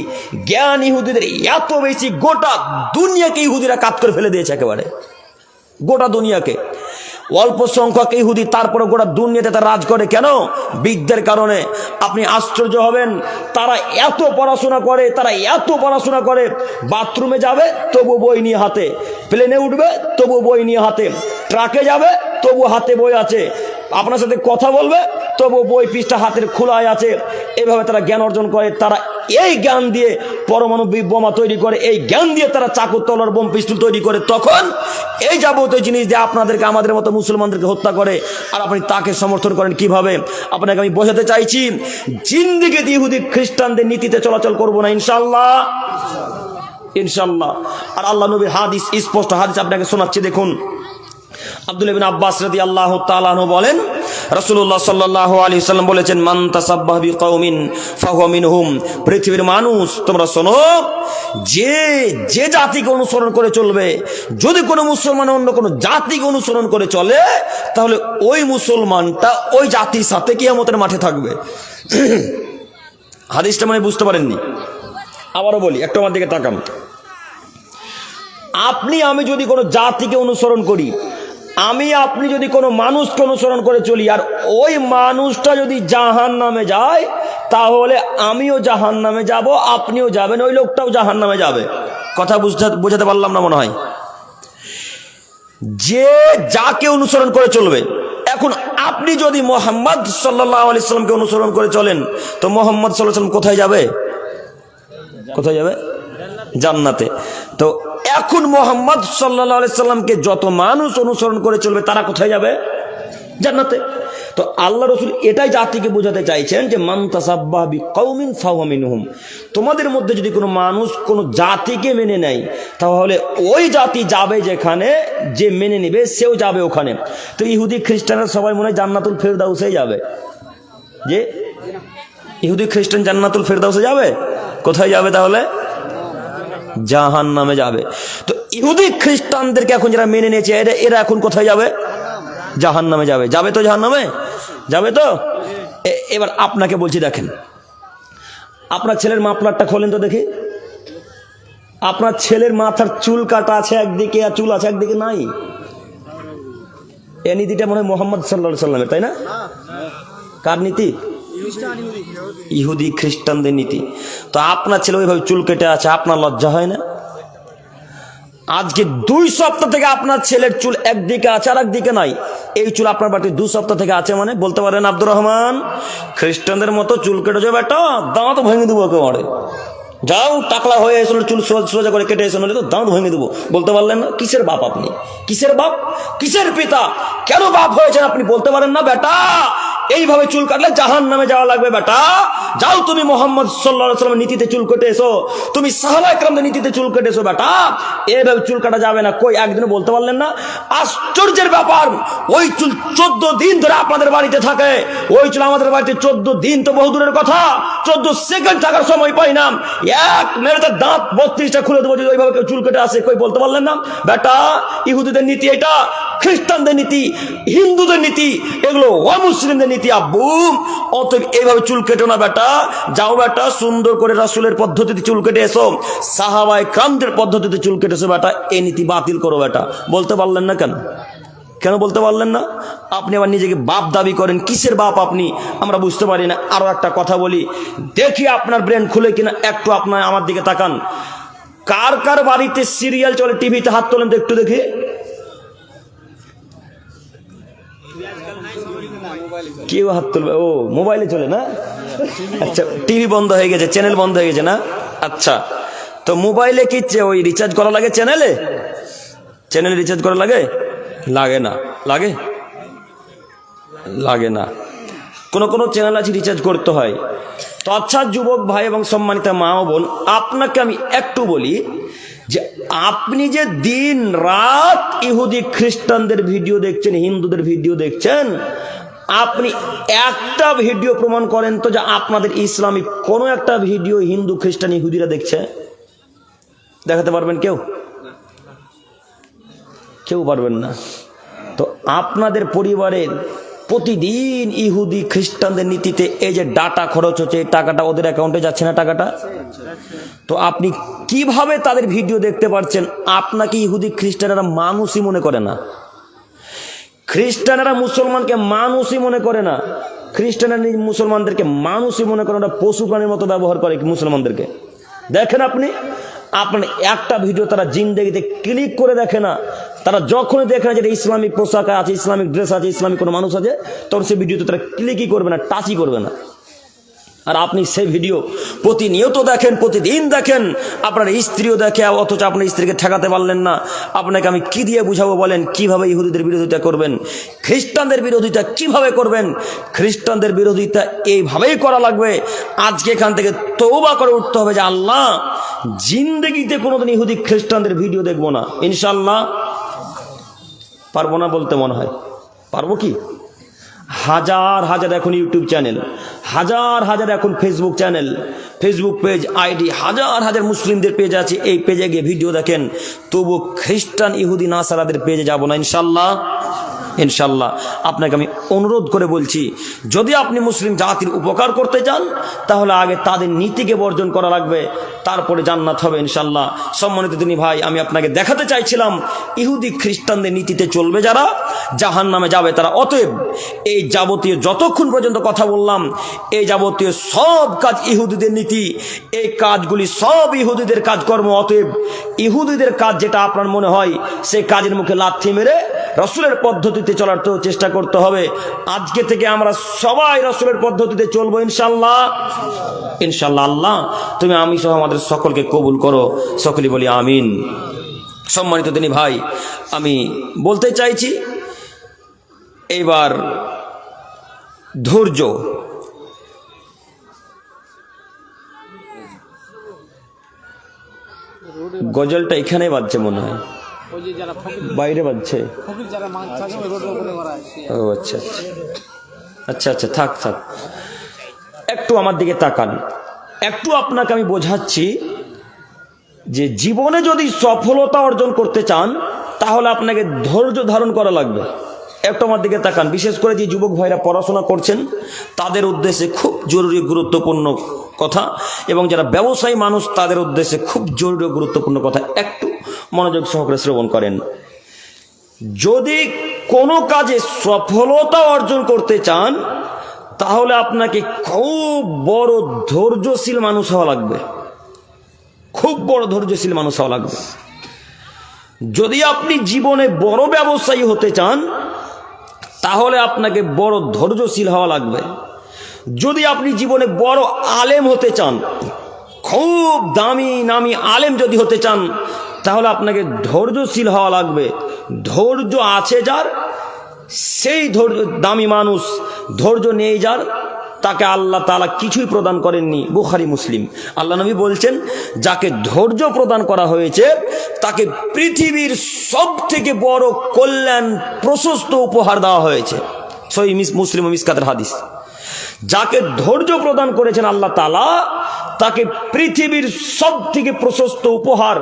জ্ঞান ইহুদিদের এত বেশি, গোটা দুনিয়াকে ইহুদিরা কাজ করে ফেলে দিয়েছে একেবারে, গোটা দুনিয়াকে। অল্প সংখ্যক ইহুদি, তারপরে গোটা দুনিয়াতে তারা রাজ করে। কেন? বিদ্যার কারণে। আপনি আশ্চর্য হবেন, তারা এত পড়াশোনা করে, তারা এত পড়াশোনা করে, বাথরুমে যাবে তবু বই নিয়ে হাতে, প্লেনে উঠবে তবু বই নিয়ে হাতে, ট্রাকে যাবে তবু হাতে বই আছে, আপনার সাথে কথা বলবে তবু বই পৃষ্ঠা হাতের খোলায় আছে। এইভাবে তারা জ্ঞান অর্জন করে। তারা এই জ্ঞান দিয়ে পরমাণু বোমা তৈরি করে, এই জ্ঞান দিয়ে তারা চাকু, তলোয়ার, বোম, পিস্তুল তৈরি করে। তখন এই যাবতীয় জিনিস দিয়ে আপনাদেরকে, আমাদের মতো মুসলমানদেরকে হত্যা করে। আর আপনি তাকে সমর্থন করেন কিভাবে? আপনাকে আমি বোঝাতে চাইছি, জিন্দেগিতে ইহুদি খ্রিস্টানদের নীতিতে চলাচল করবো না ইনশাআল্লাহ, ইনশাআল্লাহ। আর আল্লাহ নবীর হাদিস, স্পষ্ট হাদিস আপনাকে শোনাচ্ছি, দেখুন। আব্দুল্লাহ ইবনে আব্বাস রাদিয়াল্লাহু তাআলা আনহু বলেন, রাসূলুল্লাহ সাল্লাল্লাহু আলাইহি ওয়াসাল্লাম বলেছেন, মান তাসাব্বাহা বিকাউমিন ফাহুয়া মিনহুম। পৃথিবীর মানুষ, তোমরা শোনো, যে যে জাতিকে অনুসরণ করে চলবে, যদি কোনো মুসলমান অন্য কোনো জাতিকে অনুসরণ করে চলে, তাহলে ওই মুসলমানটা ওই জাতির সাথে কিয়ামতের মাঠে থাকবে। হাদিসটা মানে বুঝতে পারেননি? আবারও বলি, একটু আমার দিকে তাকান। আপনি আমি যদি কোনো জাতিকে অনুসরণ করি, আপনি যদি কোনো মানুষকে অনুসরণ করে চলি, আর ওই মানুষটা যদি জাহান্নামে যায়, তাহলে আমিও জাহান্নামে যাব, আপনিও যাবেন, ওই লোকটাও জাহান্নামে যাবে। কথা বুঝাতে পারলাম না মনে হয়? যে যাকে অনুসরণ করে চলবে। এখন আপনি যদি মুহাম্মদ সাল্লাল্লাহু আলাইহি সাল্লামকে অনুসরণ করে চলেন, তো মুহাম্মদ সাল্লাল্লাহু আলাইহি সাল্লাম কোথায় যাবে? কোথায় যাবে? জান্নাতে। তো এখন মুহাম্মদ সাল্লাল্লাহু আলাইহি সাল্লামকে যত মানুষ অনুসরণ করে চলবে, তারা কোথায় যাবে? জান্নাতে। তো আল্লাহ রাসূল এটাই জাতিকে বোঝাতে চাইছেন যে মান তাসাব্বাহা বিকাউমিন ফাহুয়া মিনহুম। তোমাদের মধ্যে যদি কোনো মানুষ কোনো জাতিকে মেনে নেয়, তাহলে ওই জাতি যাবে যেখানে, যে মেনে নেবে সেও যাবে ওখানে। তো ইহুদি খ্রিস্টানরা সবাই মনে হয় জান্নাতুল ফেরদাউসে যাবে। যে ইহুদি খ্রিস্টান জান্নাতুল ফেরদাউসে যাবে, কোথায় যাবে তাহলে? জাহান্নামে যাবে। তো ইহুদি খ্রিস্টানদেরকে এখন যারা মেনে নিয়েছে, এরা এখন কোথায় যাবে? জাহান্নামে যাবে। যাবে তো জাহান্নামে? যাবে তো? এবার আপনাকে বলছি, দেখেন, আপনার ছেলের মাফলারটা খোলেন তো দেখি। আপনার ছেলের মাথার চুল কাটা আছে একদিকে, আর চুল আছে একদিকে নাই। এই নীতিটা মনে হয় মুহাম্মদ সাল্লাল্লাহু আলাইহি সাল্লামের, তাই না? কার নীতি? ইহুদি খ্রিস্টানদের নীতি। তো আপনার ছেলে ওইভাবে চুল কেটে আছে, আপনার লজ্জা হয় না? আজকে 2 সপ্তাহ থেকে আপনার ছেলের চুল একদিকে আছে আর একদিকে নাই। এই চুল আপনার বাড়িতে 2 সপ্তাহ থেকে আছে মানে বলতে পারেন আব্দুর রহমান, খ্রিস্টানদের মতো চুল কেটেছে বেটা, দাঁত ভেঙে দেবো একেবারে। যাও, টাকলা হয়ে এসে চুল সোজা করে কেটে এসে, তো দাঁত ভেঙে দেবো। বলতে পারলেন না? কিসের বাপ আপনি? কিসের বাপ? কিসের পিতা? কেন বাপ হয়েছেন আপনি? বলতে পারেন না? বেটা, এইভাবে চুল কাটলে জাহান্নামে যাওয়া লাগবে। বেটা, যাও, তুমি মুহাম্মদ সাল্লাল্লাহু আলাইহি সাল্লামের নীতিতে চুল কেটে এসো, তুমি সাহাবায়ে কেরামদের নীতিতে চুল কেটে এসো। বেটা, এইভাবে চুল কাটা যাবে না। কই একদিনও বলতে পারলেন না? আশ্চর্যের ব্যাপার, ওই চুল 14 দিন ধরে আপনাদের বাড়িতে থাকে। ওই চুল আমাদের বাড়িতে 14 দিন তো বহুদূরের কথা, 14 সেকেন্ড থাকার সময় পাই না। এক মেরেতে দাঁত 32টা খুলে দেবো যদি ওইভাবে কেউ চুল কেটে আসে। কই বলতে পারলেন না? বেটা, ইহুদিদের নীতি এটা, খ্রিস্টানদের নীতি, হিন্দুদের নীতি, এগুলো অমুসলিমদের নীতি। নীতি আব্বু, অতএব এইভাবে চুল কেটো না বেটা, যাও বেটা সুন্দর করে রাসূলের পদ্ধতিতে চুল কেটে এসো, সাহাবায়ে কেরামদের পদ্ধতিতে চুল কেটেছো বেটা, এই নীতি বাতিল করো বেটা। বলতে পারলেন না কেন? কেন বলতে পারলেন না? আপনি আবার নিজেকে বাপ দাবি করেন, কিসের বাপ আপনি আমরা বুঝতে পারি না। আরো একটা কথা বলি, দেখি আপনার ব্রেন খুলে কিনা, একটু আপনার আমার দিকে তাকান। কার কার বাড়িতে সিরিয়াল চলে টিভিতে? হাত তোলেন তো একটু দেখি। কেউ হাত তুলবে? ও মোবাইলে চলে না? আচ্ছা, টিভি বন্ধ হয়ে গেছে, চ্যানেল বন্ধ হয়ে গেছে না? আচ্ছা, তো মোবাইলে কি ওই রিচার্জ করা লাগে? চ্যানেলে রিচার্জ করা লাগে? লাগে না। লাগে? লাগে না। কোন চ্যানেল আছে রিচার্জ করতে হয়। তো আচ্ছা যুবক ভাই এবং সম্মানিত মা ও বোন, আপনাকে আমি একটু বলি যে আপনি যে দিন রাত ইহুদি খ্রিস্টানদের ভিডিও দেখছেন, হিন্দুদের ভিডিও দেখছেন, আপনি একটা ভিডিও প্রমাণ করেন তো যে আপনাদের ইসলামিক কোনো একটা ভিডিও হিন্দু খ্রিস্টান ইহুদিরা দেখছে? দেখাতে পারবেন কেউ? কেউ পারবেন না। তো আপনাদের পরিবারের প্রতিদিন ইহুদি খ্রিস্টানদের নীতিতে এই যে ডাটা খরচ হচ্ছে, এই টাকাটা ওদের অ্যাকাউন্টে যাচ্ছে না টাকাটা? তো আপনি কিভাবে তাদের ভিডিও দেখতে পাচ্ছেন? আপনাকে ইহুদি খ্রিস্টানেরা মানুষই মনে করে না। খ্রিস্টানেরা মুসলমানকে মানুষই মনে করে না। খ্রিস্টানেরা মুসলমানদেরকে মানুষই মনে করে, ওরা পশু প্রাণীর মতো ব্যবহার করে মুসলমানদেরকে। দেখেন আপনি, আপনার একটা ভিডিও তারা জিন্দেগিতে ক্লিক করে দেখে না। তারা যখনই দেখে না যে ইসলামিক পোশাক আছে, ইসলামিক ড্রেস আছে, ইসলামিক কোনো মানুষ আছে, তখন সেই ভিডিওতে তারা ক্লিকই করবে না, টাচই করবে না। আর আপনি সেই ভিডিও প্রতিনিয়ত দেখেন, প্রতিদিন দেখেন, আপনার স্ত্রীও দেখে, অথচ আপনার স্ত্রীকে ঠেকাতে পারলেন না। আপনাকে আমি কি দিয়ে বুঝাবো বলেন? কিভাবে ইহুদিদের বিরোধিতা করবেন? খ্রিস্টানদের বিরোধিতা কিভাবে করবেন? খ্রিস্টানদের বিরোধিতা এইভাবেই করা লাগবে। আজকে এখান থেকে তওবা করে উঠতে হবে যে আল্লাহ, জিন্দেগিতে কোনোদিন ইহুদি খ্রিস্টানদের ভিডিও দেখবো না। ইনশাল্লাহ পারবো না বলতে মনে হয়। পারবো কি? হাজার হাজার এখন ইউটিউব চ্যানেল, হাজার হাজার এখন Facebook channel, Facebook page, ID, হাজার হাজার মুসলিমদের পেজ আছে। এই পেজে গিয়ে ভিডিও দেখেন, তবু খ্রিস্টান ইহুদি নাসারাদের পেজে যাব না ইনশাল্লাহ। ইনশাল্লাহ আপনাকে আমি অনুরোধ করে বলছি, যদি আপনি মুসলিম জাতির উপকার করতে চান, তাহলে আগে তাদের নীতিকে বর্জন করা লাগবে, তারপরে জান্নাত হবে ইনশাল্লাহ। সম্মানিত দিনী ভাই, আমি আপনাকে দেখাতে চাইছিলাম ইহুদি খ্রিস্টানদের নীতিতে চলবে যারা, জাহান্নামে যাবে তারা। অতএব এই যাবতীয় যতক্ষণ পর্যন্ত কথা বললাম, এই যাবতীয় সব কাজ ইহুদিদের নীতি, এই কাজগুলি সব ইহুদিদের কাজকর্ম। অতএব ইহুদিদের কাজ যেটা আপনার মনে হয়, সেই কাজের মুখে লাথি মেরে রাসূলের পদ্ধতিতে চলার তো চেষ্টা করতে হবে। আজকে থেকে আমরা সবাই রাসূলের পদ্ধতিতে চলবো ইনশাল্লাহ। ইনশাল্লাহ। আল্লাহ তুমি আমি সহ আমাদের সকলকে কবুল করো, সকলেই বলি আমিন। সম্মানিত দিনী ভাই, আমি বলতে চাইছি এইবার ধৈর্য। গজলটা এখানে বাজছে মনে হয়, বাইরে বাজছে। ও আচ্ছা আচ্ছা আচ্ছা, থাক থাক, একটু আমার দিকে তাকান। একটু আপনাকে আমি বোঝাচ্ছি যে জীবনে যদি সফলতা অর্জন করতে চান, তাহলে আপনাকে ধৈর্য ধারণ করা লাগবে। একটু আমার দিকে তাকান। বিশেষ করে যে যুবক ভাইরা পড়াশোনা করছেন, তাদের উদ্দেশ্যে খুব জরুরি গুরুত্বপূর্ণ কথা, এবং যারা ব্যবসায়ী মানুষ, তাদের উদ্দেশ্যে খুব জরুরি গুরুত্বপূর্ণ কথা। একটু মনোযোগ সহকারে শ্রবণ করেন। যদি কোনো কাজে সফলতা অর্জন করতে চান, তাহলে আপনাকে খুব বড় ধৈর্যশীল মানুষ হওয়া লাগবে, খুব বড় ধৈর্যশীল মানুষ হওয়া লাগবে। যদি আপনি জীবনে বড় ব্যবসায়ী হতে চান, তাহলে আপনাকে বড় ধৈর্যশীল হওয়া লাগবে। যদি আপনি জীবনে বড় আলেম হতে চান, খুব দামি নামি আলেম যদি হতে চান, তাহলে আপনাকে ধৈর্যশীল হওয়া লাগবে। ধৈর্য আছে যার, সেই ধৈর্য দামি মানুষ। ধৈর্য নেই যার, তাকে আল্লাহ তাআলা কিছুই প্রদান করেননি। বুখারী মুসলিম। আল্লাহ নবী বলছেন, যাকে ধৈর্য প্রদান করা হয়েছে, তাকে পৃথিবীর সব থেকে বড় কল্যাণ প্রশস্ত উপহার দেওয়া হয়েছে। সহিহ মুসলিম ও মিসকাতের হাদিস। যাকে ধৈর্য প্রদান করেছেন আল্লাহ তাআলা, তাকে পৃথিবীর সব থেকে প্রশস্ত উপহার,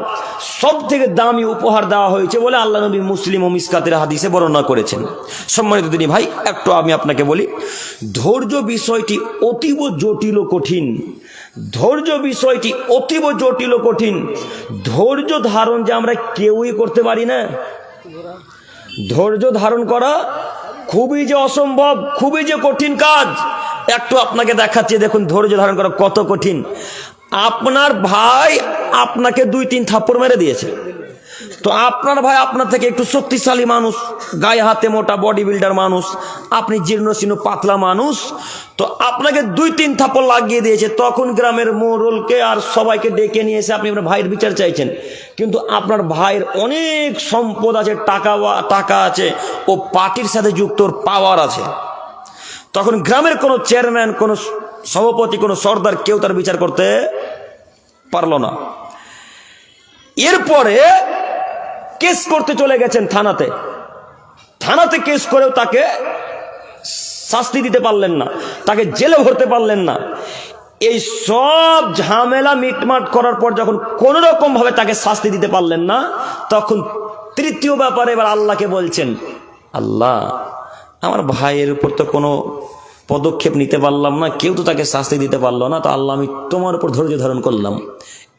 সব থেকে দামি উপহার দেওয়া হয়েছে বলে আল্লাহ নবী মুসলিম ও মিসকাতের হাদিসে বর্ণনা করেছেন। সম্মানিত দিনী ভাই, একটু আমি আপনাকে বলি, ধৈর্য বিষয়টি অতীব জটিল ও কঠিন। ধৈর্য বিষয়টি অতীব জটিল ও কঠিন। ধৈর্য ধারণ যে আমরা কেউই করতে পারি না। ধৈর্য ধারণ করা খুবই যে অসম্ভব, খুবই যে কঠিন কাজ। একটু আপনাকে দেখাচ্ছি, দেখুন ধৈর্য ধারণ করা কত কঠিন। আপনার ভাই আপনাকে 2-3 থাপ্পড় মেরে দিয়েছে, তো আপনার ভাই আপনার থেকে একটু শক্তিশালী মানুষ, গায়ে হাতে মোটা বডি বিল্ডার মানুষ, আপনি জীর্ণশীর্ণ পাতলা মানুষ, তো আপনাকে 2-3 থাপ্পড় লাগিয়ে দিয়েছে। তখন গ্রামের মোড়লকে আর সবাইকে ডেকে নিয়ে এসে আপনি আপনার ভাইয়ের বিচার চাইছেন, কিন্তু আপনার ভাইয়ের অনেক সম্পদ আছে, টাকা আছে, ও পার্টির সাথে যুক্ত, ওর পাওয়ার আছে। তখন গ্রামের কোনো চেয়ারম্যান, কোনো সভাপতি, কোনো সর্দার কেউ তার বিচার করতে পারলো না। এরপরে কেস করতে চলে গেছেন থানাতে। থানাতে কেস করেও তাকে শাস্তি দিতে পারলেন না, তাকে জেলে ভরতে পারলেন না। এই সব ঝামেলা মিটমাট করার পর যখন কোনো রকম ভাবে তাকে শাস্তি দিতে পারলেন না, তখন তৃতীয় ব্যাপারে এবার আল্লাহকে বলছেন, আল্লাহ আমার ভাইয়ের উপর তো কোনো পদক্ষেপ নিতে পারলাম না, কেউ তো তাকে শাস্তি দিতে পারলো না, তো আল্লাহ আমি তোমার উপর ধৈর্য ধারণ করলাম।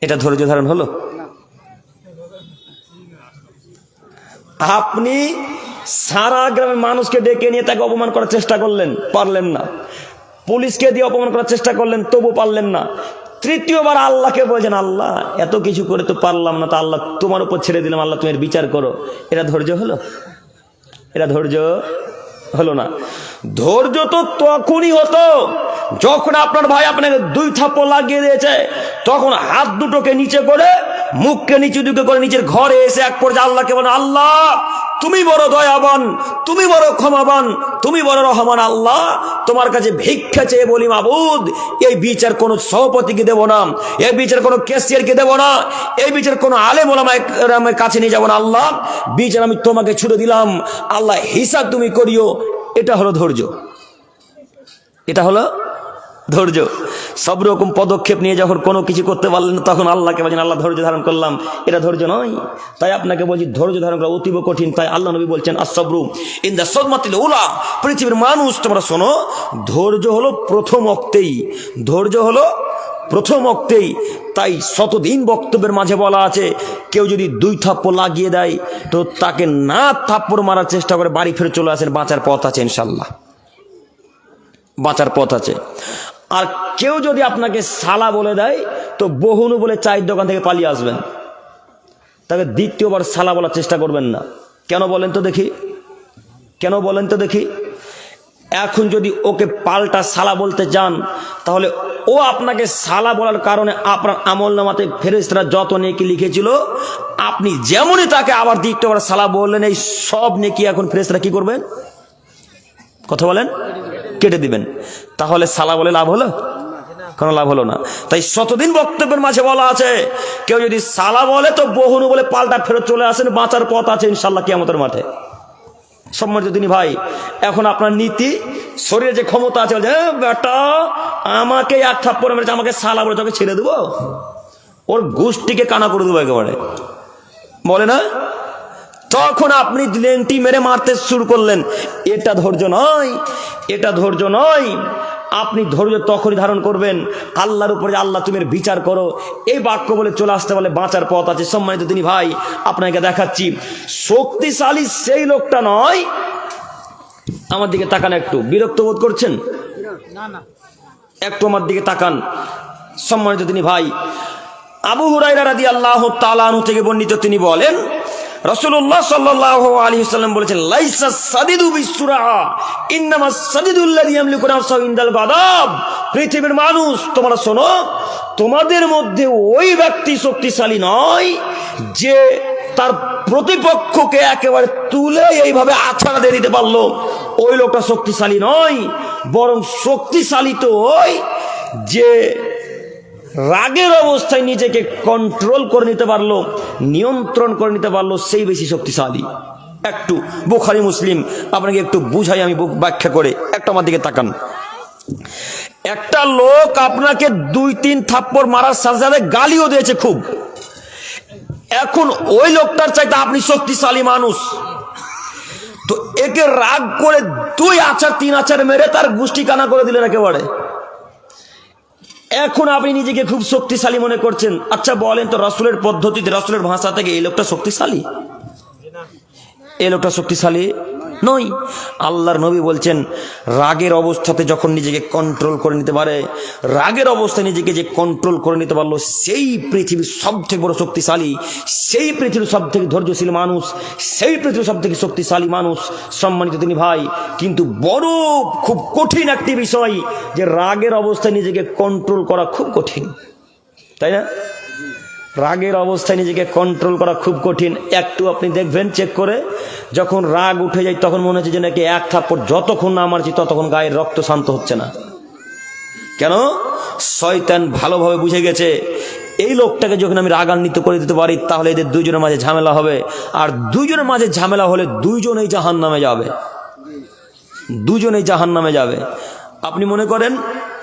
এটা ধৈর্য ধারণ হলো? আপনি সারা গ্রামের মানুষকে ডেকে নিয়ে তাকে অপমান করার চেষ্টা করলেন, পারলেন না। পুলিশকে দিয়ে অপমান করার চেষ্টা করলেন, তবু পারলেন না। তৃতীয়বার আল্লাহকে বলছেন, আল্লাহ এত কিছু করে তো পারলাম না, তো আল্লাহ তোমার উপর ছেড়ে দিলাম, আল্লাহ তুমি এর বিচার করো। এটা ধৈর্য হলো? এটা ধৈর্য হলো না। ধৈর্য তো তখনই হতো যখন আপনার ভাই আপনাকে 2 থাপ্পড় লাগিয়ে দিয়েছে, তখন হাত দুটোকে নিচে করে, মুখকে নিচু দিকে করে নিজের ঘরে এসে এক পর্যায়ে আল্লাহকে বলেন, আল্লাহ তুমি বড় দয়াবান, তুমি বড় ক্ষমাবান, তুমি বড় রহমান। আল্লাহ তোমার কাছে ভিক্ষা চেয়ে বলি, মাবুদ এই বিচার কোনো সভাপতিকে দেব না, এই বিচার কোনো ক্যাশিয়ারকে দেব না, এই বিচার কোনো আলেম ওলামার কাছে নিয়ে যাব না। আল্লাহ বিচার আমি তোমাকে ছুড়ে দিলাম, আল্লাহ হিসাব তুমি করিও। এটা হলো ধৈর্য। এটা হলো ধৈর্য। সব রকম পদক্ষেপ নিয়ে যখন কোনো কিছু করতে পারলেন না, তখন আল্লাহকে বলছেন, আল্লাহ ধৈর্য ধারণ করলাম। এটা ধৈর্য নয়। তাই আপনাকে বলছি ধৈর্য ধারণ করা অতীব কঠিন। তাই আল্লাহ নবী বলছেন, আসসাবরু ইনদা সাদমাতিল উলা। পৃথিবীর মানুষ তোমরা শোনো, ধৈর্য হলো প্রথম অক্তেই, ধৈর্য হলো প্রথম অক্তেই। তাই শতদিন বক্তব্যের মাঝে বলা আছে, কেউ যদি 2 থাপ্পড় লাগিয়ে দেয়, তো তাকে না থাপ্পড় মারার চেষ্টা করে বাড়ি ফিরে চলে আসেন, বাঁচার পথ আছে ইনশাল্লাহ, বাঁচার পথ আছে। আর কেউ যদি আপনাকে সালা বলে দেয়, তো বহুনু বলে চায়ের দোকান থেকে পালিয়ে আসবেন, তাকে দ্বিতীয়বার সালা বলার চেষ্টা করবেন না। কেন বলেন তো দেখি? কেন বলেন তো দেখি? এখন যদি ওকে পাল্টা সালা বলতে যান, তাহলে ও আপনাকে সালা বলার কারণে আপনার আমলনামাতে ফেরেশতারা যত নেকি লিখেছিল, আপনি যেমনই তাকে আবার দ্বিতীয়বার সালা বললেন, এই সব নেকি এখন ফেরেশতারা কি করবেন? কথা বলেন, কেটে দিবেন। তাহলে সালা বলে লাভ হলো? কোনো লাভ হলো না। তাই শতদিন বক্তব্যের মাঝে বলা আছে, কেউ যদি সালা বলে তো বহুনু বলে পাল্টা ফেরত চলে আসেন, বাঁচার পথ আছে ইনশাল্লাহ কিয়ামতের মাঠে। সম্মানিত দিনী ভাই, এখন আপনার নীতি, শরীরে যে ক্ষমতা আছে, বেটা আমাকে 1 থাপ্পড় মেরেছে, আমাকে সালা বলে তোকে ছেড়ে দেবো, ওর গোষ্ঠীকে কানা করে দেবো একেবারে, বলে না? তখন আপনি লেংটি মেরে মারতে শুরু করলেন। এটা ধৈর্য নয়, এটা ধৈর্য নয়। আপনি ধৈর্য তখনই ধারণ করবেন আল্লাহর উপরে, আল্লাহ তুমি বিচার করো, এই বাক্য বলে চলে আসতে বলে বাঁচার পথ আছে। সম্মানিত দিনী ভাই, আপনাকে দেখাচ্ছি, শক্তিশালী সেই লোকটা নয়। আমার দিকে তাকান, একটু বিরক্ত বোধ করছেন? একটু আমার দিকে তাকান। সম্মানিত দিনী ভাই, আবু হুরায়রা রাদিয়াল্লাহু তাআলা আনহু থেকে বর্ণিত, তিনি বলেন, রাসূলুল্লাহ সাল্লাল্লাহু আলাইহি ওয়াসাল্লাম বলেছেন, লাইসা সাদিদু বিসুরা ইন্নামাস সাদিদুল্লাযী ইয়ামলিকু নাফসাহু ইনদাল গাদাব। পৃথিবীর মানুষ তোমরা শোনো, তোমাদের মধ্যে ওই ব্যক্তি শক্তিশালী নয় যে তার প্রতিপক্ষকে একেবারে তুলে এইভাবে আছাড়া দিয়ে দিতে পারলো, ওই লোকটা শক্তিশালী নয়। বরং শক্তিশালী তো ওই যে রাগের অবস্থায় নিজেকে কন্ট্রোল করে নিতে পারলো, নিয়ন্ত্রণ করে নিতে পারলো, সেই বেশি শক্তিশালী। একটু বুখারী মুসলিম আপনাকে একটু বুঝাই আমি ব্যাখ্যা করে, একটু আমার দিকে তাকান। একটা লোক আপনাকে 2-3 থাপ্পড় মারার সাথে সাথে গালিও দিয়েছে খুব, এখন ওই লোকটার চাইতে আপনি শক্তিশালী মানুষ, তো একে রাগ করে 2 আছাড় 3 আছাড় মেরে তার গুষ্টি কানা করে দিলেন একেবারে। এখন আপনি নিজেকে খুব শক্তিশালী মনে করছেন। আচ্ছা বলেন তো, রাসূলের পদ্ধতিতে, রাসূলের ভাষা থেকে এই লোকটা শক্তিশালী? এই লোকটা শক্তিশালী নয়। আল্লাহর নবী বলছেন, রাগের অবস্থাতে যখন নিজেকে কন্ট্রোল করে নিতে পারে, রাগের অবস্থায় নিজেকে যে কন্ট্রোল করে নিতে পারলো, সেই পৃথিবীর সব থেকে বড় শক্তিশালী, সেই পৃথিবীর সব থেকে ধৈর্যশীল মানুষ, সেই পৃথিবীর সব থেকে শক্তিশালী মানুষ, সম্মানিত তিনি ভাই। কিন্তু বড় খুব কঠিন একটি বিষয় যে রাগের অবস্থায় নিজেকে কন্ট্রোল করা খুব কঠিন, তাই না? রাগের অবস্থায় নিজেকে কন্ট্রোল করা খুব কঠিন। একটু আপনি দেখবেন চেক করে, যখন রাগ উঠে যায় তখন মনে হচ্ছে যে নাকি এক থাপ্পড় যতক্ষণ না মারছি ততক্ষণ গায়ের রক্ত শান্ত হচ্ছে না। কেন? শয়তান ভালোভাবে বুঝে গেছে এই লোকটাকে যখন আমি রাগান্বিত করে দিতে পারি তাহলে এদের দুইজনের মাঝে ঝামেলা হবে, আর দুইজনের মাঝে ঝামেলা হলে দুইজনেই জাহান্নামে যাবে, দুজনেই জাহান্নামে যাবে। আপনি মনে করেন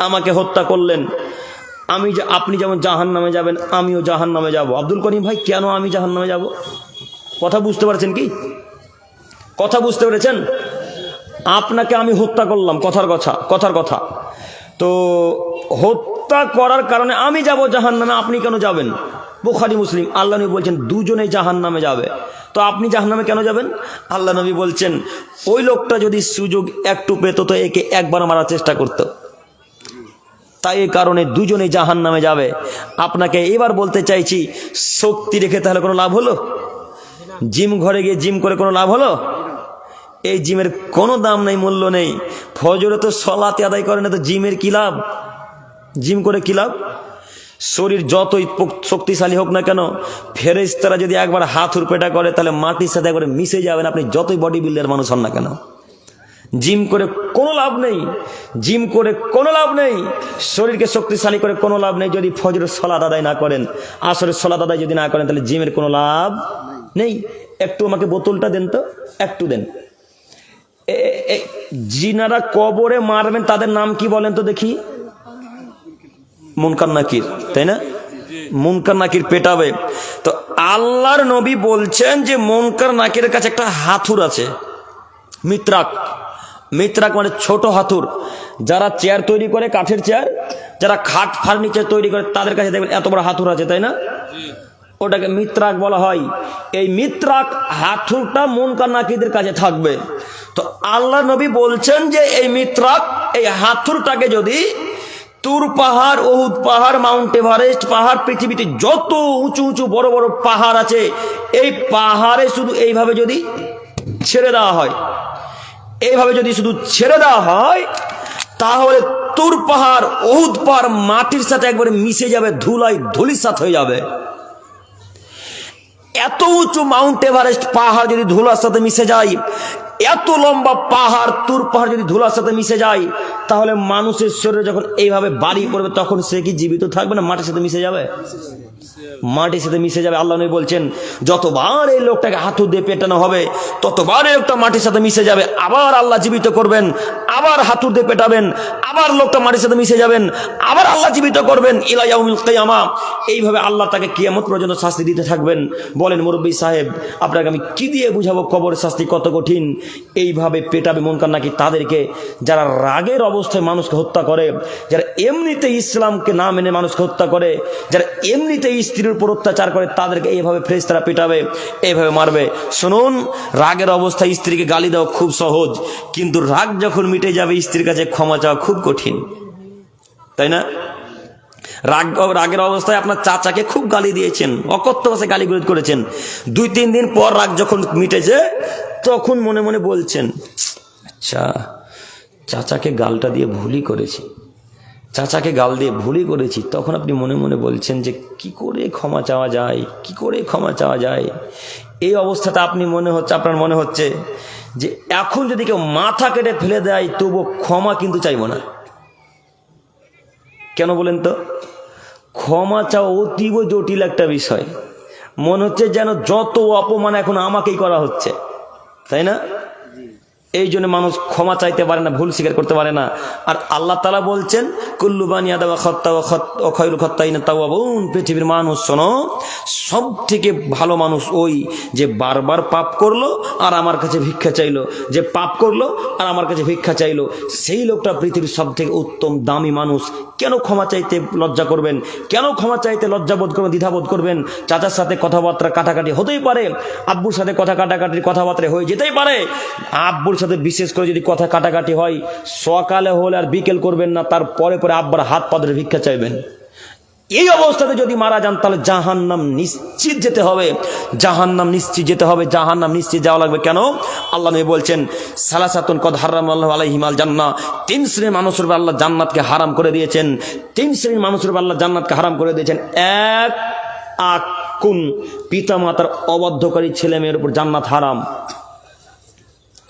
আমাকে হত্যা করলেন, আপনি যেমন জাহান্নামে যাবেন আমিও জাহান্নামে যাব। আব্দুল করিম ভাই, কেন আমি জাহান্নামে যাব? কথা বুঝতে পারছেন কি? কথা বুঝতে পেরেছেন? আপনাকে আমি হত্যা করলাম, কথার কথা, তো হত্যা করার কারণে আমি যাব জাহান্নামে, আপনি কেন যাবেন? বুখারী মুসলিম, আল্লাহ নবী বলছেন দুজনেই জাহান্নামে যাবে। তো আপনি জাহান্নামে কেন যাবেন? আল্লাহ নবী বলছেন ওই লোকটা যদি সুযোগ একটু পেত তো একে একবার মারার চেষ্টা করত, তাই এই কারণে দুজনেই জাহান্নামে যাবে। আপনাকে এবার বলতে চাইছি, শক্তি রেখে তাহলে কোনো লাভ হলো? জিম ঘরে গিয়ে জিম করে কোনো লাভ হলো? এই জিমের কোনো দাম নেই, মূল্য নেই। ফজরে তো সালাত আদায় করে না, তো জিমের কি লাভ? জিম করে কি লাভ? শরীর যতই শক্তিশালী হোক না কেন, ফেরেশতারা যদি একবার হাতুড় পেটা করে তাহলে মাটির সাথে একবারে মিশে যাবেন, আপনি যতই বডি বিল্ডার মানুষ হন না কেন। জিম করে কোনো লাভ নেই, জিম করে কোনো লাভ নেই, শরীরকে শক্তিশালী করে কোনো লাভ নেই যদি ফজরের সালাত আদায় না করেন, আসরের সালাত আদায় যদি না করেন, তাহলে জিমের কোনো লাভ নেই। একটু আমাকে বোতলটা দেন তো, একটু দেন। জিনারা কবরে মারবেন তাদের নাম কি বলেন তো দেখি? মুনকার নাকির, তাই না? মুনকার নাকির পেটাবে। তো আল্লাহর নবী বলছেন যে মুনকার নাকিরের কাছে একটা হাতুড় আছে, মিত্রাক। মিত্রাক মানে ছোট হাতুড়। যারা চেয়ার তৈরি করে, কাঠের চেয়ার, যারা খাট ফার্নিচার তৈরি করে, তাদের কাছে দেখবেন এত বড় হাতুড় আছে, তাই না? ওটাকে মিত্রাক বলা হয়। এই মিত্রাক হাতুড়টা মুনকার নাকিরদের কাছে থাকবে। তো আল্লাহ নবী বলছেন যে এই মিত্রাক, এই হাতুড়টাকে যদি তুর পাহাড়, উহুদ পাহাড়, মাউন্ট এভারেস্ট পাহাড়, পৃথিবীতে যত উঁচু উঁচু বড় বড় পাহাড় আছে, এই পাহাড়ে শুধু এইভাবে যদি ছেড়ে দেওয়া হয়, এইভাবে যদি শুধু ছেড়ে দেওয়া হয়, তাহলে তুর পাহাড়, উহুদ পাহাড় মাটির সাথে একবারে মিশে যাবে, ধুলাই ধুলিসাৎ হয়ে যাবে। এত উঁচু মাউন্ট এভারেস্ট পাহাড় যদি ধুলার সাথে মিশে যায়, এত লম্বা পাহাড়, তুর পাহাড় যদি ধুলার সাথে মিশে যায়, তাহলে মানুষের শরীরে যখন এইভাবে বাড়ি পড়বে তখন সে কি জীবিত থাকবে না মাটির সাথে মিশে যাবে? মাটির সাথে মিশে যাবে। আল্লাহ নবী বলছেন যতবার এই লোকটাকে হাতুড় দিয়ে পেটানো হবে ততবার এই লোকটা মাটির সাথে মিশে যাবে। আবার আল্লাহ জীবিত করবেন, আবার হাতুড় দিয়ে পেটাবেন, আবার লোকটা মাটির সাথে মিশে যাবেন, আবার আল্লাহ জীবিত করবেন ইলা ইয়াউমিল কিয়ামা। এইভাবে আল্লাহ তাকে কিয়ামত পর্যন্ত শাস্তি দিতে থাকবেন। বলেন মুরব্বী সাহেব, আপনাকে আমি কি দিয়ে বুঝাবো কবরের শাস্তি কত কঠিন? এইভাবে পেটাবে মুনকার নাকির তাদেরকে, যারা রাগের অবস্থায় মানুষকে হত্যা করে, যারা এমনিতে ইসলামকে না মেনে মানুষকে হত্যা করে, যারা এমনিতে স্ত্রীর উপর অত্যাচার করে, তাদেরকে এইভাবে ফেরেশতারা পেটাবে, এইভাবে মারবে। শুনুন, রাগের অবস্থায় স্ত্রীকে গালি দেওয়া খুব সহজ, কিন্তু রাগ যখন মিটে যাবে স্ত্রীর কাছে ক্ষমা চাওয়া খুব কঠিন, তাই না? রাগের অবস্থায় আপনার চাচাকে খুব গালি দিয়েছেন, অকথ্য ভাষায় গালি বিরোধ করেছেন, 2-3 দিন পর রাগ যখন মিটেছে তখন মনে মনে বলছেন, আচ্ছা চাচাকে গালটা দিয়ে ভুলই করেছি, চাচাকে গাল দিয়ে ভুলই করেছি। তখন আপনি মনে মনে বলছেন যে কি করে ক্ষমা চাওয়া যায়, কি করে ক্ষমা চাওয়া যায়। এই অবস্থাটা আপনার মনে হচ্ছে যে এখন যদি কেউ মাথা কেটে ফেলে দেয় তবু ক্ষমা কিন্তু চাইবো না। কেন বলেন তো? ক্ষমা চাওয়া অতীব জটিল একটা বিষয়। মনে হচ্ছে যেন যত অপমান এখন আমাকেই করা হচ্ছে, তাই না? এই জন্য মানুষ ক্ষমা চাইতে পারে না, ভুল স্বীকার করতে পারে না। আর আল্লাহ তাআলা বলছেন কুল্লু বানি আদম খাত্তা ওয়া খায়রুল খাত্তাইনা তাওয়াবুন, পৃথিবীর মানুষ শোনো, সব থেকে ভালো মানুষ ওই যে বারবার পাপ করলো আর আমার কাছে ভিক্ষা চাইলো, যে পাপ করলো আর আমার কাছে ভিক্ষা চাইলো, সেই লোকটা পৃথিবীর সব থেকে উত্তম দামি মানুষ। কেন ক্ষমা চাইতে লজ্জা করবেন? কেন ক্ষমা চাইতে লজ্জাবোধ করবেন, দ্বিধাবোধ করবেন? চাচার সাথে কথাবার্তা কাটাকাটি হতেই পারে, আব্বুর সাথে কথাবার্তা হয়ে যেতেই পারে। আব্বুর সাথে বিশেষ করে যদি কথা কাটাকাটি হয়, সকালে হলে আর বিকেল করবেন না, তারপরে পরে আব্বার হাত পা ধরে ভিক্ষা চাইবেন। এই অবস্থাতে যদি মারা যান তাহলে জাহান্নাম নিশ্চিত যেতে হবে, জাহান্নাম নিশ্চিত যেতে হবে, জাহান্নাম নিশ্চিত যাওয়া লাগবে। কেন? আল্লাহ নবী বলছেন সালাসাতুন কদ হারামাল্লাহু আলাইহিমাল জান্নাহ, 3 শ্রেণীর মানুষের উপর আল্লাহ জান্নাতকে হারাম করে দিয়েছেন। 3 শ্রেণীর মানুষের উপর আল্লাহ জান্নাতকে হারাম করে দিয়েছেন। এক, আকুন, পিতা মাতার অবাধ্যকারী ছেলে মেয়ের উপর জান্নাত হারাম।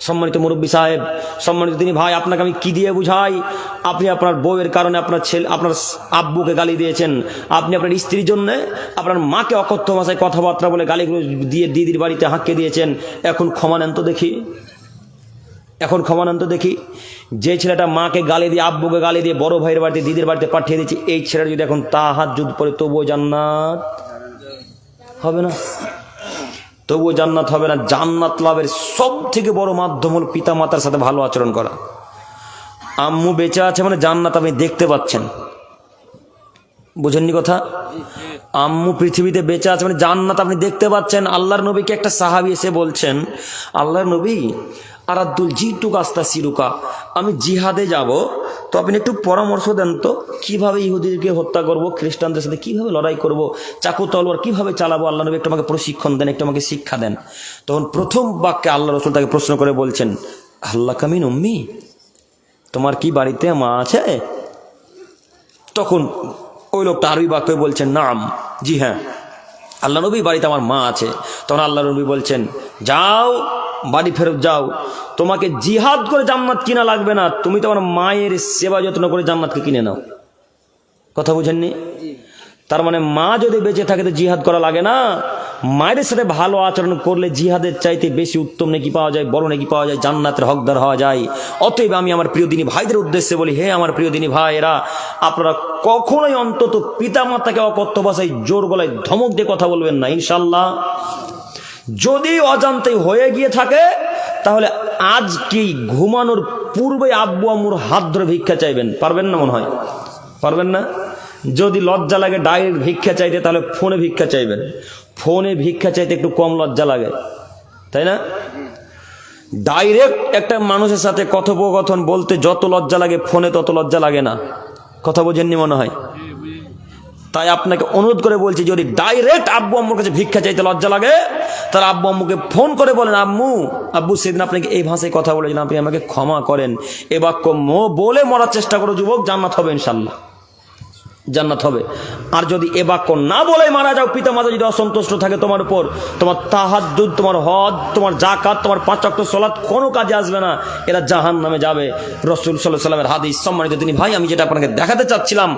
সম্মানিত মুরব্বী সাহেব, সম্মানিত তিনি ভাই, আপনাকে আমি কি দিয়ে বুঝাই? আপনি আপনার বউয়ের কারণে আপনার আব্বুকে গালি দিয়েছেন, আপনি আপনার স্ত্রীর জন্য আপনার মাকে অকথ্য ভাষায় কথাবার্তা বলে গালিগুলো দিয়ে দিদির বাড়িতে হাঁকে দিয়েছেন। এখন ক্ষমা নেন তো দেখি, এখন ক্ষমা নেন তো দেখি। যে ছেলেটা মাকে গালি দিয়ে, আব্বুকে গালি দিয়ে বড় ভাইয়ের বাড়িতে, দিদির বাড়িতে পাঠিয়ে দিচ্ছে, এই ছেলেটা যদি এখন তাহাজ্জুদ পড়ে তবুও জান্নাত হবে না, তবুও জান্নাত হবে না। জান্নাত লাভের সব থেকে বড় মাধ্যম হল পিতা মাতার সাথে ভালো আচরণ করা। আম্মু বেঁচে আছে মানে জান্নাত আপনি দেখতে পাচ্ছেন, বুঝেননি কথা? আম্মু পৃথিবীতে বেঁচে আছে মানে জান্নাত আপনি দেখতে পাচ্ছেন। আল্লাহর নবীকে একটা সাহাবী এসে বলছেন, আল্লাহর নবী আরাদুল জিটু কাস্তা সিরুকা, আমি জিহাদে যাব, তো আপনি একটু পরামর্শ দেন তো, কিভাবে ইহুদিকে হত্যা করব, খ্রিস্টানদের সাথে কিভাবে লড়াই করব, চাকু তলোয়ার কিভাবে চালাবো, আল্লাহ নবী একটু আমাকে প্রশিক্ষণ দেন, একটু আমাকে শিক্ষা দেন। তখন প্রথম বাক্যে আল্লাহ রাসূল তাকে প্রশ্ন করে বলছেন, আল্লাহ কামিন উম্মি, তোমার কি বাড়িতে মা আছে? তখন ওই লোকটা আরবি বাক্যে বলছেন, নাম, জি হ্যাঁ আল্লাহ নবী, বাড়িতে আমার মা আছে। তখন আল্লাহ নবী বলছেন, যাও বাড়ি ফেরত যাও, তোমাকে জিহাদ করে জান্নাত কিনা লাগবে না, তুমি তোমার মায়ের সেবা যত্ন করে জান্নাতকে কিনে নাও। কথা বুঝেননি? তার মানে মা যদি বেঁচে থাকে তো জিহাদ করা লাগে না। মায়ের সাথে ভালো আচরণ করলে জিহাদের চাইতে বেশি উত্তম নেকি পাওয়া যায়, বড় নেকি পাওয়া যায়, জান্নাতের হকদার হওয়া যায়। অতএব আমি আমার প্রিয় দিনী ভাইদের উদ্দেশ্যে বলি, হে আমার প্রিয় দিনী ভাইয়েরা, আপনারা কখনোই অন্তত পিতা মাতাকে অকথ্য ভাষায় জোর গলায় ধমক দিয়ে কথা বলবেন না, ইনশাল্লাহ। যদি অজান্তে হয়ে গিয়ে থাকে তাহলে আজকেই ঘুমানোর পূর্বে আব্বু আম্মুর হাত ধরে ভিক্ষা চাইবেন। পারবেন না? মনে হয় পারবেন না। যদি লজ্জা লাগে ডাইরেক্ট ভিক্ষা চাইতে, তাহলে ফোনে ভিক্ষা চাইবেন। ফোনে ভিক্ষা চাইতে একটু কম লজ্জা লাগে, তাই না? ডাইরেক্ট একটা মানুষের সাথে কথোপকথন বলতে যত লজ্জা লাগে, ফোনে তত লজ্জা লাগে না। কথা বোঝেননি মনে হয়। তাই আপনাকে অনুরোধ করে বলছি, যদি ডাইরেক্ট আব্বু আম্মুর কাছে ভিক্ষা চাইতে লজ্জা লাগে, তার আব্বু আম্মুকে ফোন করে বলেন, আব্বু সেদিন আপনাকে এই ভাষায় কথা বলেছেন, আপনি আমাকে ক্ষমা করেন। এ বাক্য বলে মরার চেষ্টা করো যুবক, জান্নাত হবে ইনশাল্লাহ, জান্নাত হবে। আর যদি এ বাক্য না বলে মারা যাও, পিতা মাতা যদি অসন্তুষ্ট থাকে তোমার উপর, তোমার তাহাজ্জুদ, তোমার হজ, তোমার যাকাত, তোমার 5 ওয়াক্ত সালাত কোনো কাজে আসবে না, এরা জাহান্নামে যাবে। রাসূল সাল্লাল্লাহু আলাইহি ওয়াসাল্লামের হাদিস। সম্মানিত তিনি ভাই, আমি যেটা আপনাকে দেখাতে চাচ্ছিলাম,